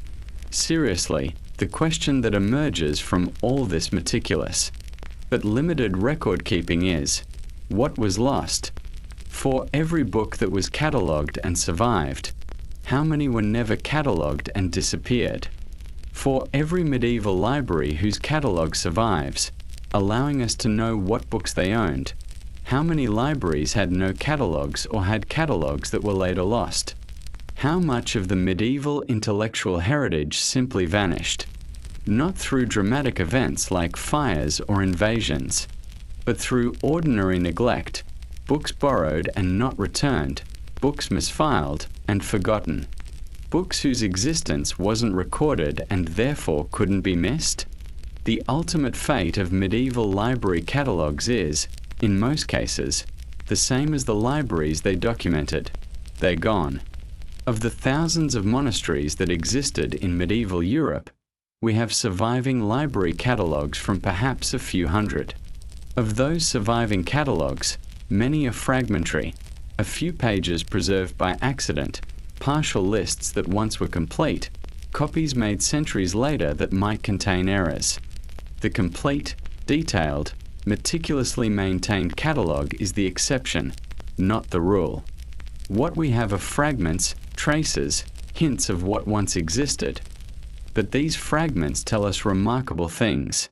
seriously. The question that emerges from all this meticulous but limited record keeping is, what was lost? For every book that was catalogued and survived, how many were never catalogued and disappeared? For every medieval library whose catalogue survives, allowing us to know what books they owned, how many libraries had no catalogues or had catalogues that were later lost? How much of the medieval intellectual heritage simply vanished? Not through dramatic events like fires or invasions, but through ordinary neglect, books borrowed and not returned, books misfiled and forgotten, books whose existence wasn't recorded and therefore couldn't be missed? The ultimate fate of medieval library catalogues is, in most cases, the same as the libraries they documented. They're gone. Of the thousands of monasteries that existed in medieval Europe, we have surviving library catalogues from perhaps a few hundred. Of those surviving catalogues, many are fragmentary, a few pages preserved by accident, partial lists that once were complete, copies made centuries later that might contain errors. The complete, detailed, meticulously maintained catalogue is the exception, not the rule. What we have are fragments, traces, hints of what once existed. But these fragments tell us remarkable things.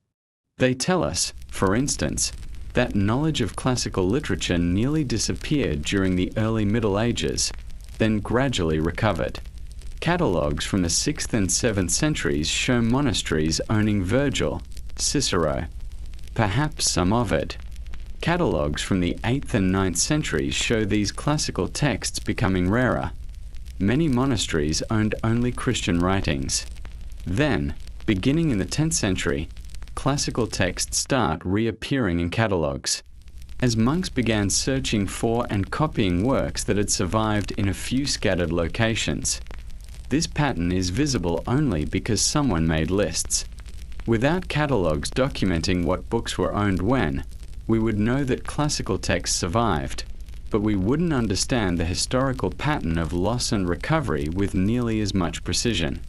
They tell us, for instance, that knowledge of classical literature nearly disappeared during the early Middle Ages, then gradually recovered. Catalogues from the 6th and 7th centuries show monasteries owning Virgil, Cicero, perhaps some Ovid. Catalogues from the 8th and 9th centuries show these classical texts becoming rarer. Many monasteries owned only Christian writings. Then, beginning in the 10th century, classical texts start reappearing in catalogues. As monks began searching for and copying works that had survived in a few scattered locations. This pattern is visible only because someone made lists. Without catalogues documenting what books were owned when, we would know that classical texts survived, but we wouldn't understand the historical pattern of loss and recovery with nearly as much precision.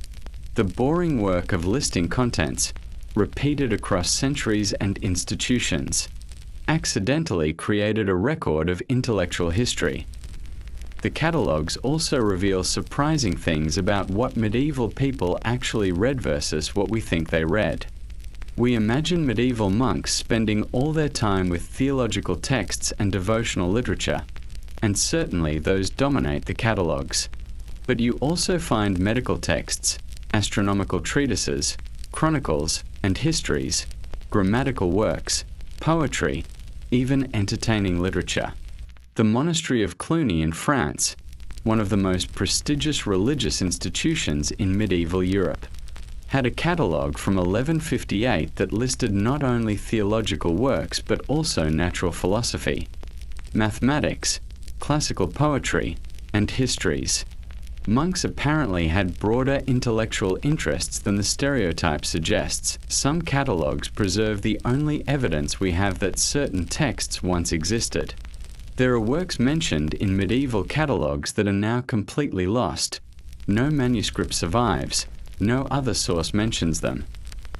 The boring work of listing contents, repeated across centuries and institutions, accidentally created a record of intellectual history. The catalogues also reveal surprising things about what medieval people actually read versus what we think they read. We imagine medieval monks spending all their time with theological texts and devotional literature, and certainly those dominate the catalogues. But you also find medical texts, astronomical treatises, chronicles and histories, grammatical works, poetry, even entertaining literature. The monastery of Cluny in France, one of the most prestigious religious institutions in medieval Europe, had a catalogue from 1158 that listed not only theological works but also natural philosophy, mathematics, classical poetry, and histories. Monks apparently had broader intellectual interests than the stereotype suggests. Some catalogues preserve the only evidence we have that certain texts once existed. There are works mentioned in medieval catalogues that are now completely lost. No manuscript survives. No other source mentions them.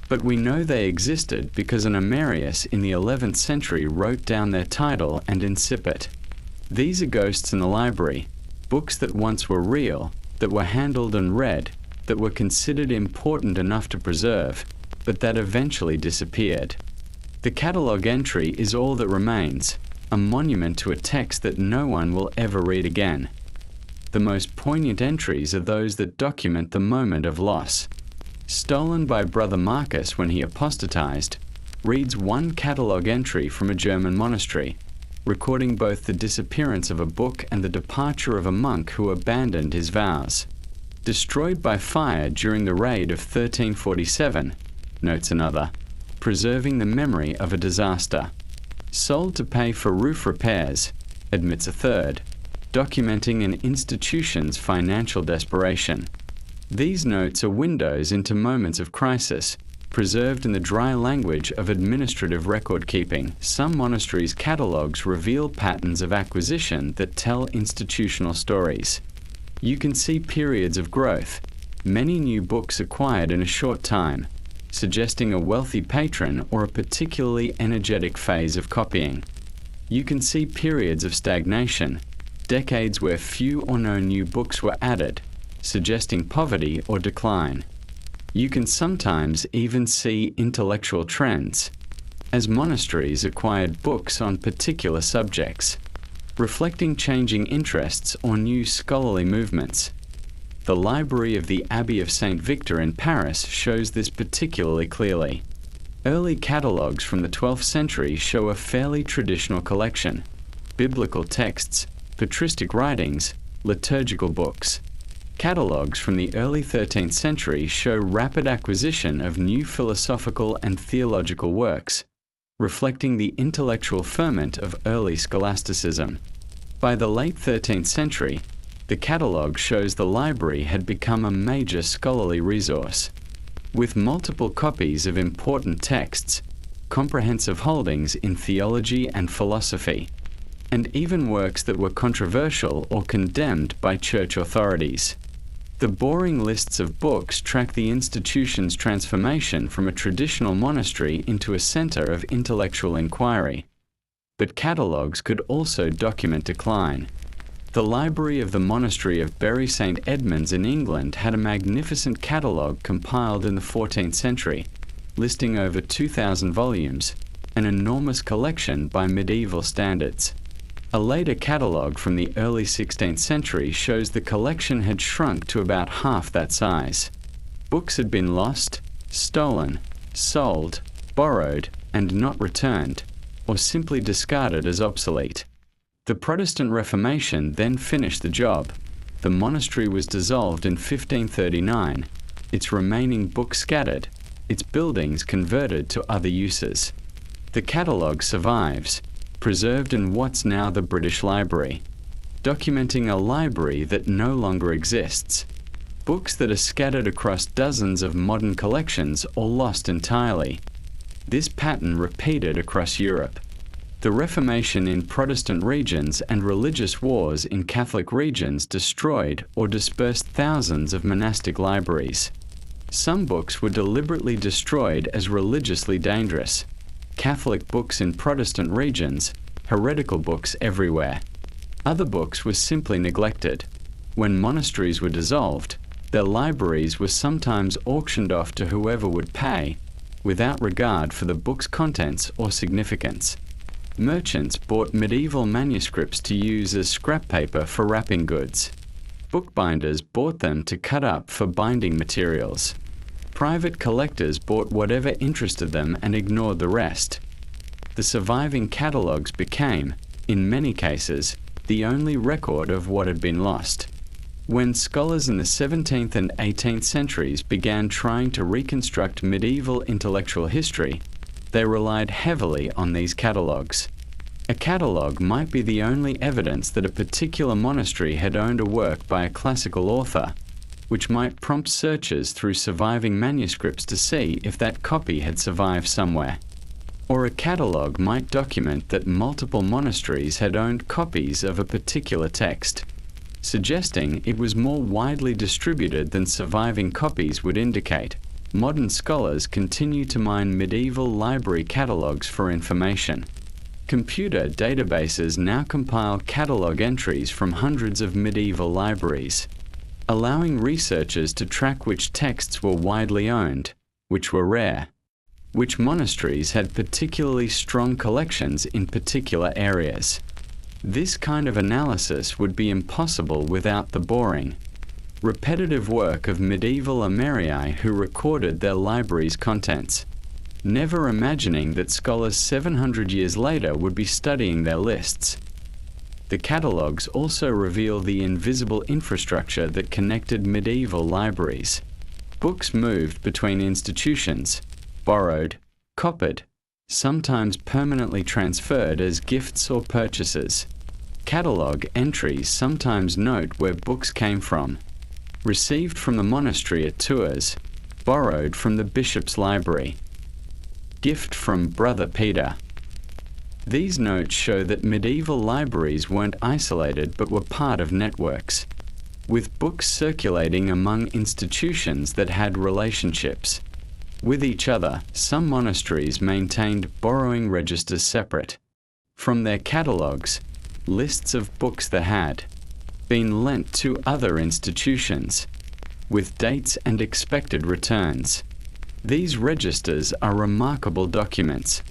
But we know they existed because an Emeritus in the 11th century wrote down their title and incipit. These are ghosts in the library, books that once were real, that were handled and read, that were considered important enough to preserve, but that eventually disappeared. The catalogue entry is all that remains, a monument to a text that no one will ever read again. The most poignant entries are those that document the moment of loss. Stolen by Brother Marcus when he apostatized, reads one catalogue entry from a German monastery, recording both the disappearance of a book and the departure of a monk who abandoned his vows. Destroyed by fire during the raid of 1347, notes another, preserving the memory of a disaster. Sold to pay for roof repairs, admits a third, documenting an institution's financial desperation. These notes are windows into moments of crisis, preserved in the dry language of administrative record-keeping. Some monasteries' catalogues reveal patterns of acquisition that tell institutional stories. You can see periods of growth, many new books acquired in a short time, suggesting a wealthy patron or a particularly energetic phase of copying. You can see periods of stagnation, decades where few or no new books were added, suggesting poverty or decline. You can sometimes even see intellectual trends, as monasteries acquired books on particular subjects, reflecting changing interests or new scholarly movements. The library of the Abbey of St. Victor in Paris shows this particularly clearly. Early catalogues from the 12th century show a fairly traditional collection: biblical texts, patristic writings, liturgical books. Catalogues from the early 13th century show rapid acquisition of new philosophical and theological works, reflecting the intellectual ferment of early scholasticism. By the late 13th century, the catalogue shows the library had become a major scholarly resource. With multiple copies of important texts, comprehensive holdings in theology and philosophy, and even works that were controversial or condemned by church authorities. The boring lists of books track the institution's transformation from a traditional monastery into a center of intellectual inquiry. But catalogues could also document decline. The library of the monastery of Bury St. Edmunds in England had a magnificent catalogue compiled in the 14th century, listing over 2,000 volumes, an enormous collection by medieval standards. A later catalogue from the early 16th century shows the collection had shrunk to about half that size. Books had been lost, stolen, sold, borrowed, and not returned, or simply discarded as obsolete. The Protestant Reformation then finished the job. The monastery was dissolved in 1539, its remaining books scattered, its buildings converted to other uses. The catalogue survives, preserved in what's now the British Library, documenting a library that no longer exists. Books that are scattered across dozens of modern collections or lost entirely. This pattern repeated across Europe. The Reformation in Protestant regions and religious wars in Catholic regions destroyed or dispersed thousands of monastic libraries. Some books were deliberately destroyed as religiously dangerous. Catholic books in Protestant regions, heretical books everywhere. Other books were simply neglected. When monasteries were dissolved, their libraries were sometimes auctioned off to whoever would pay, without regard for the book's contents or significance. Merchants bought medieval manuscripts to use as scrap paper for wrapping goods. Bookbinders bought them to cut up for binding materials. Private collectors bought whatever interested them and ignored the rest. The surviving catalogues became, in many cases, the only record of what had been lost. When scholars in the 17th and 18th centuries began trying to reconstruct medieval intellectual history, they relied heavily on these catalogues. A catalogue might be the only evidence that a particular monastery had owned a work by a classical author, which might prompt searches through surviving manuscripts to see if that copy had survived somewhere. Or a catalogue might document that multiple monasteries had owned copies of a particular text, suggesting it was more widely distributed than surviving copies would indicate. Modern scholars continue to mine medieval library catalogues for information. Computer databases now compile catalogue entries from hundreds of medieval libraries, allowing researchers to track which texts were widely owned, which were rare, which monasteries had particularly strong collections in particular areas. This kind of analysis would be impossible without the boring, repetitive work of medieval Amerii who recorded their library's contents, never imagining that scholars 700 years later would be studying their lists. The catalogues also reveal the invisible infrastructure that connected medieval libraries. Books moved between institutions, borrowed, copied, sometimes permanently transferred as gifts or purchases. Catalogue entries sometimes note where books came from, received from the monastery at Tours, borrowed from the bishop's library, gift from Brother Peter. These notes show that medieval libraries weren't isolated but were part of networks, with books circulating among institutions that had relationships with each other. Some monasteries maintained borrowing registers separate from their catalogues, lists of books that had been lent to other institutions, with dates and expected returns. These registers are remarkable documents.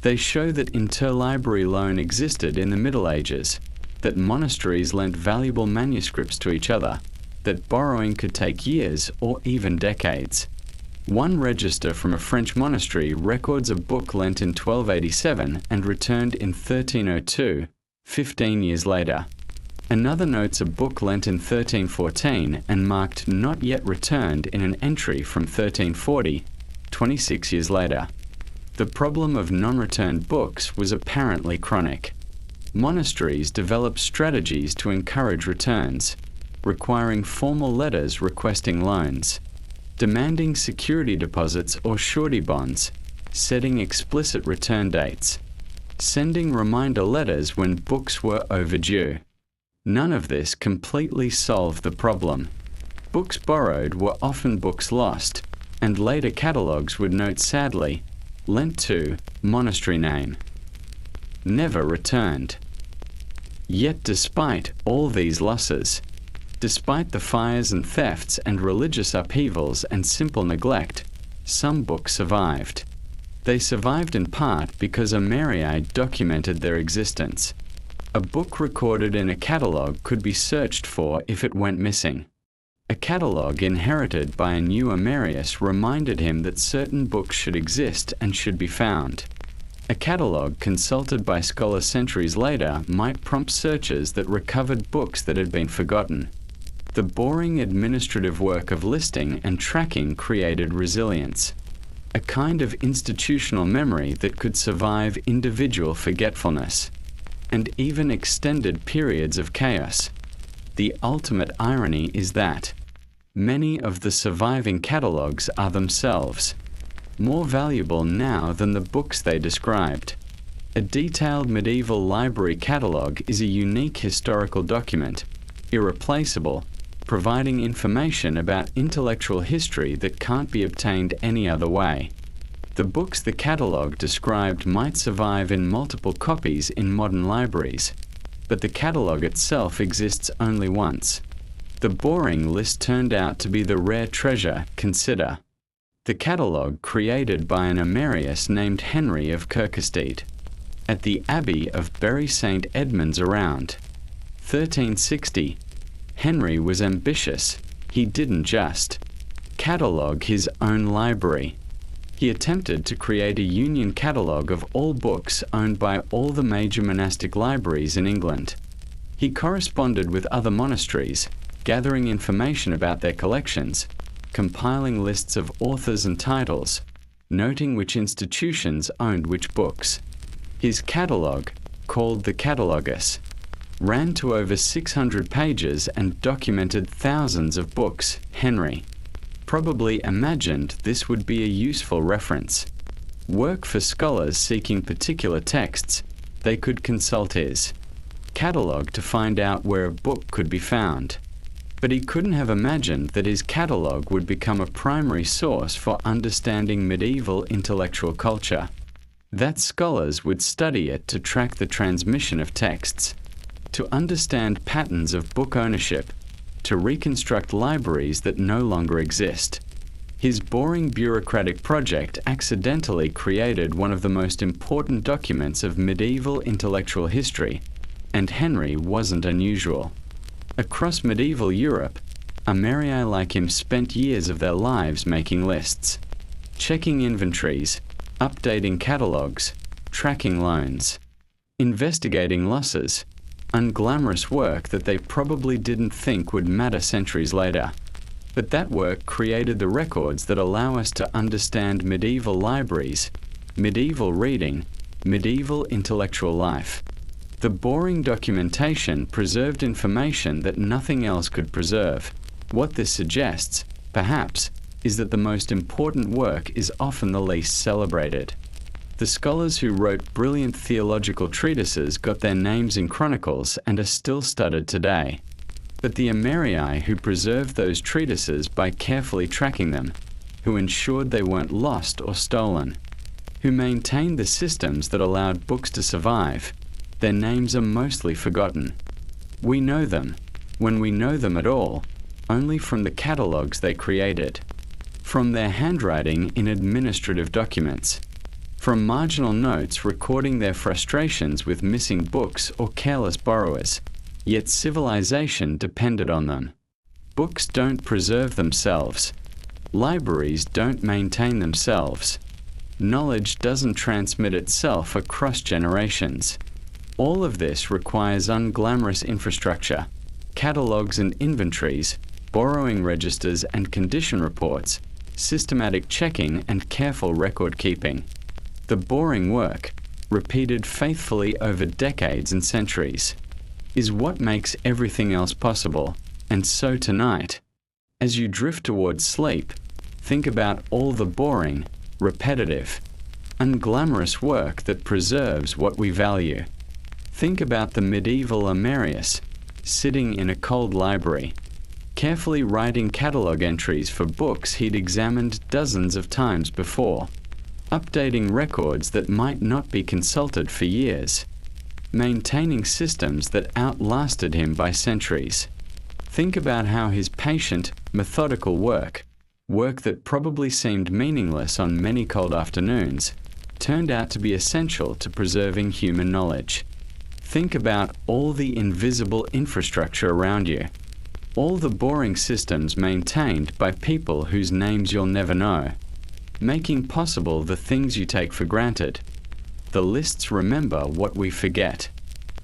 They show that interlibrary loan existed in the Middle Ages, that monasteries lent valuable manuscripts to each other, that borrowing could take years or even decades. One register from a French monastery records a book lent in 1287 and returned in 1302, 15 years later. Another notes a book lent in 1314 and marked not yet returned in an entry from 1340, 26 years later. The problem of non-returned books was apparently chronic. Monasteries developed strategies to encourage returns, requiring formal letters requesting loans, demanding security deposits or surety bonds, setting explicit return dates, sending reminder letters when books were overdue. None of this completely solved the problem. Books borrowed were often books lost, and later catalogues would note sadly, lent to, monastery name, never returned. Yet despite all these losses, despite the fires and thefts and religious upheavals and simple neglect, some books survived. They survived in part because Amerii documented their existence. A book recorded in a catalogue could be searched for if it went missing. A catalogue inherited by a new Amerius reminded him that certain books should exist and should be found. A catalogue consulted by scholars centuries later might prompt searches that recovered books that had been forgotten. The boring administrative work of listing and tracking created resilience, a kind of institutional memory that could survive individual forgetfulness, and even extended periods of chaos. The ultimate irony is that many of the surviving catalogues are themselves more valuable now than the books they described. A detailed medieval library catalogue is a unique historical document, irreplaceable, providing information about intellectual history that can't be obtained any other way. The books the catalogue described might survive in multiple copies in modern libraries, but the catalogue itself exists only once. The boring list turned out to be the rare treasure. Consider the catalogue created by an Amerius named Henry of Kirkestede at the Abbey of Bury St. Edmunds around 1360. Henry was ambitious. He didn't just catalogue his own library. He attempted to create a union catalogue of all books owned by all the major monastic libraries in England. He corresponded with other monasteries, gathering information about their collections, compiling lists of authors and titles, noting which institutions owned which books. His catalogue, called the Catalogus, ran to over 600 pages and documented thousands of books. Henry probably imagined this would be a useful reference work for scholars seeking particular texts. They could consult his catalogue to find out where a book could be found. But he couldn't have imagined that his catalogue would become a primary source for understanding medieval intellectual culture, that scholars would study it to track the transmission of texts, to understand patterns of book ownership, to reconstruct libraries that no longer exist. His boring bureaucratic project accidentally created one of the most important documents of medieval intellectual history, and Henry wasn't unusual. Across medieval Europe, Amerii like him spent years of their lives making lists, checking inventories, updating catalogues, tracking loans, investigating losses, unglamorous work that they probably didn't think would matter centuries later. But that work created the records that allow us to understand medieval libraries, medieval reading, medieval intellectual life. The boring documentation preserved information that nothing else could preserve. What this suggests, perhaps, is that the most important work is often the least celebrated. The scholars who wrote brilliant theological treatises got their names in chronicles and are still studied today. But the Amerii who preserved those treatises by carefully tracking them, who ensured they weren't lost or stolen, who maintained the systems that allowed books to survive, their names are mostly forgotten. We know them, when we know them at all, only from the catalogues they created, from their handwriting in administrative documents, from marginal notes recording their frustrations with missing books or careless borrowers. Yet civilization depended on them. Books don't preserve themselves. Libraries don't maintain themselves. Knowledge doesn't transmit itself across generations. All of this requires unglamorous infrastructure, catalogues and inventories, borrowing registers and condition reports, systematic checking and careful record keeping. The boring work, repeated faithfully over decades and centuries, is what makes everything else possible. And so tonight, as you drift towards sleep, think about all the boring, repetitive, unglamorous work that preserves what we value. Think about the medieval Amerius, sitting in a cold library, carefully writing catalogue entries for books he'd examined dozens of times before, updating records that might not be consulted for years, maintaining systems that outlasted him by centuries. Think about how his patient, methodical work that probably seemed meaningless on many cold afternoons, turned out to be essential to preserving human knowledge. Think about all the invisible infrastructure around you, all the boring systems maintained by people whose names you'll never know, making possible the things you take for granted. The lists remember what we forget.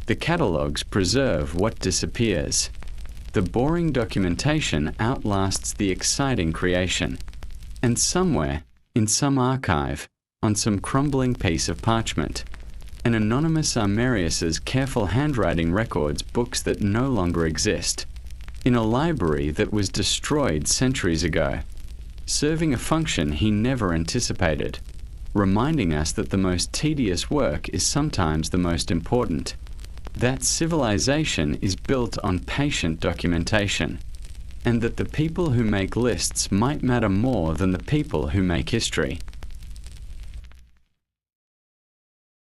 The catalogues preserve what disappears. The boring documentation outlasts the exciting creation. And somewhere, in some archive, on some crumbling piece of parchment, an anonymous Amerius's careful handwriting records books that no longer exist, in a library that was destroyed centuries ago, serving a function he never anticipated, reminding us that the most tedious work is sometimes the most important, that civilization is built on patient documentation, and that the people who make lists might matter more than the people who make history.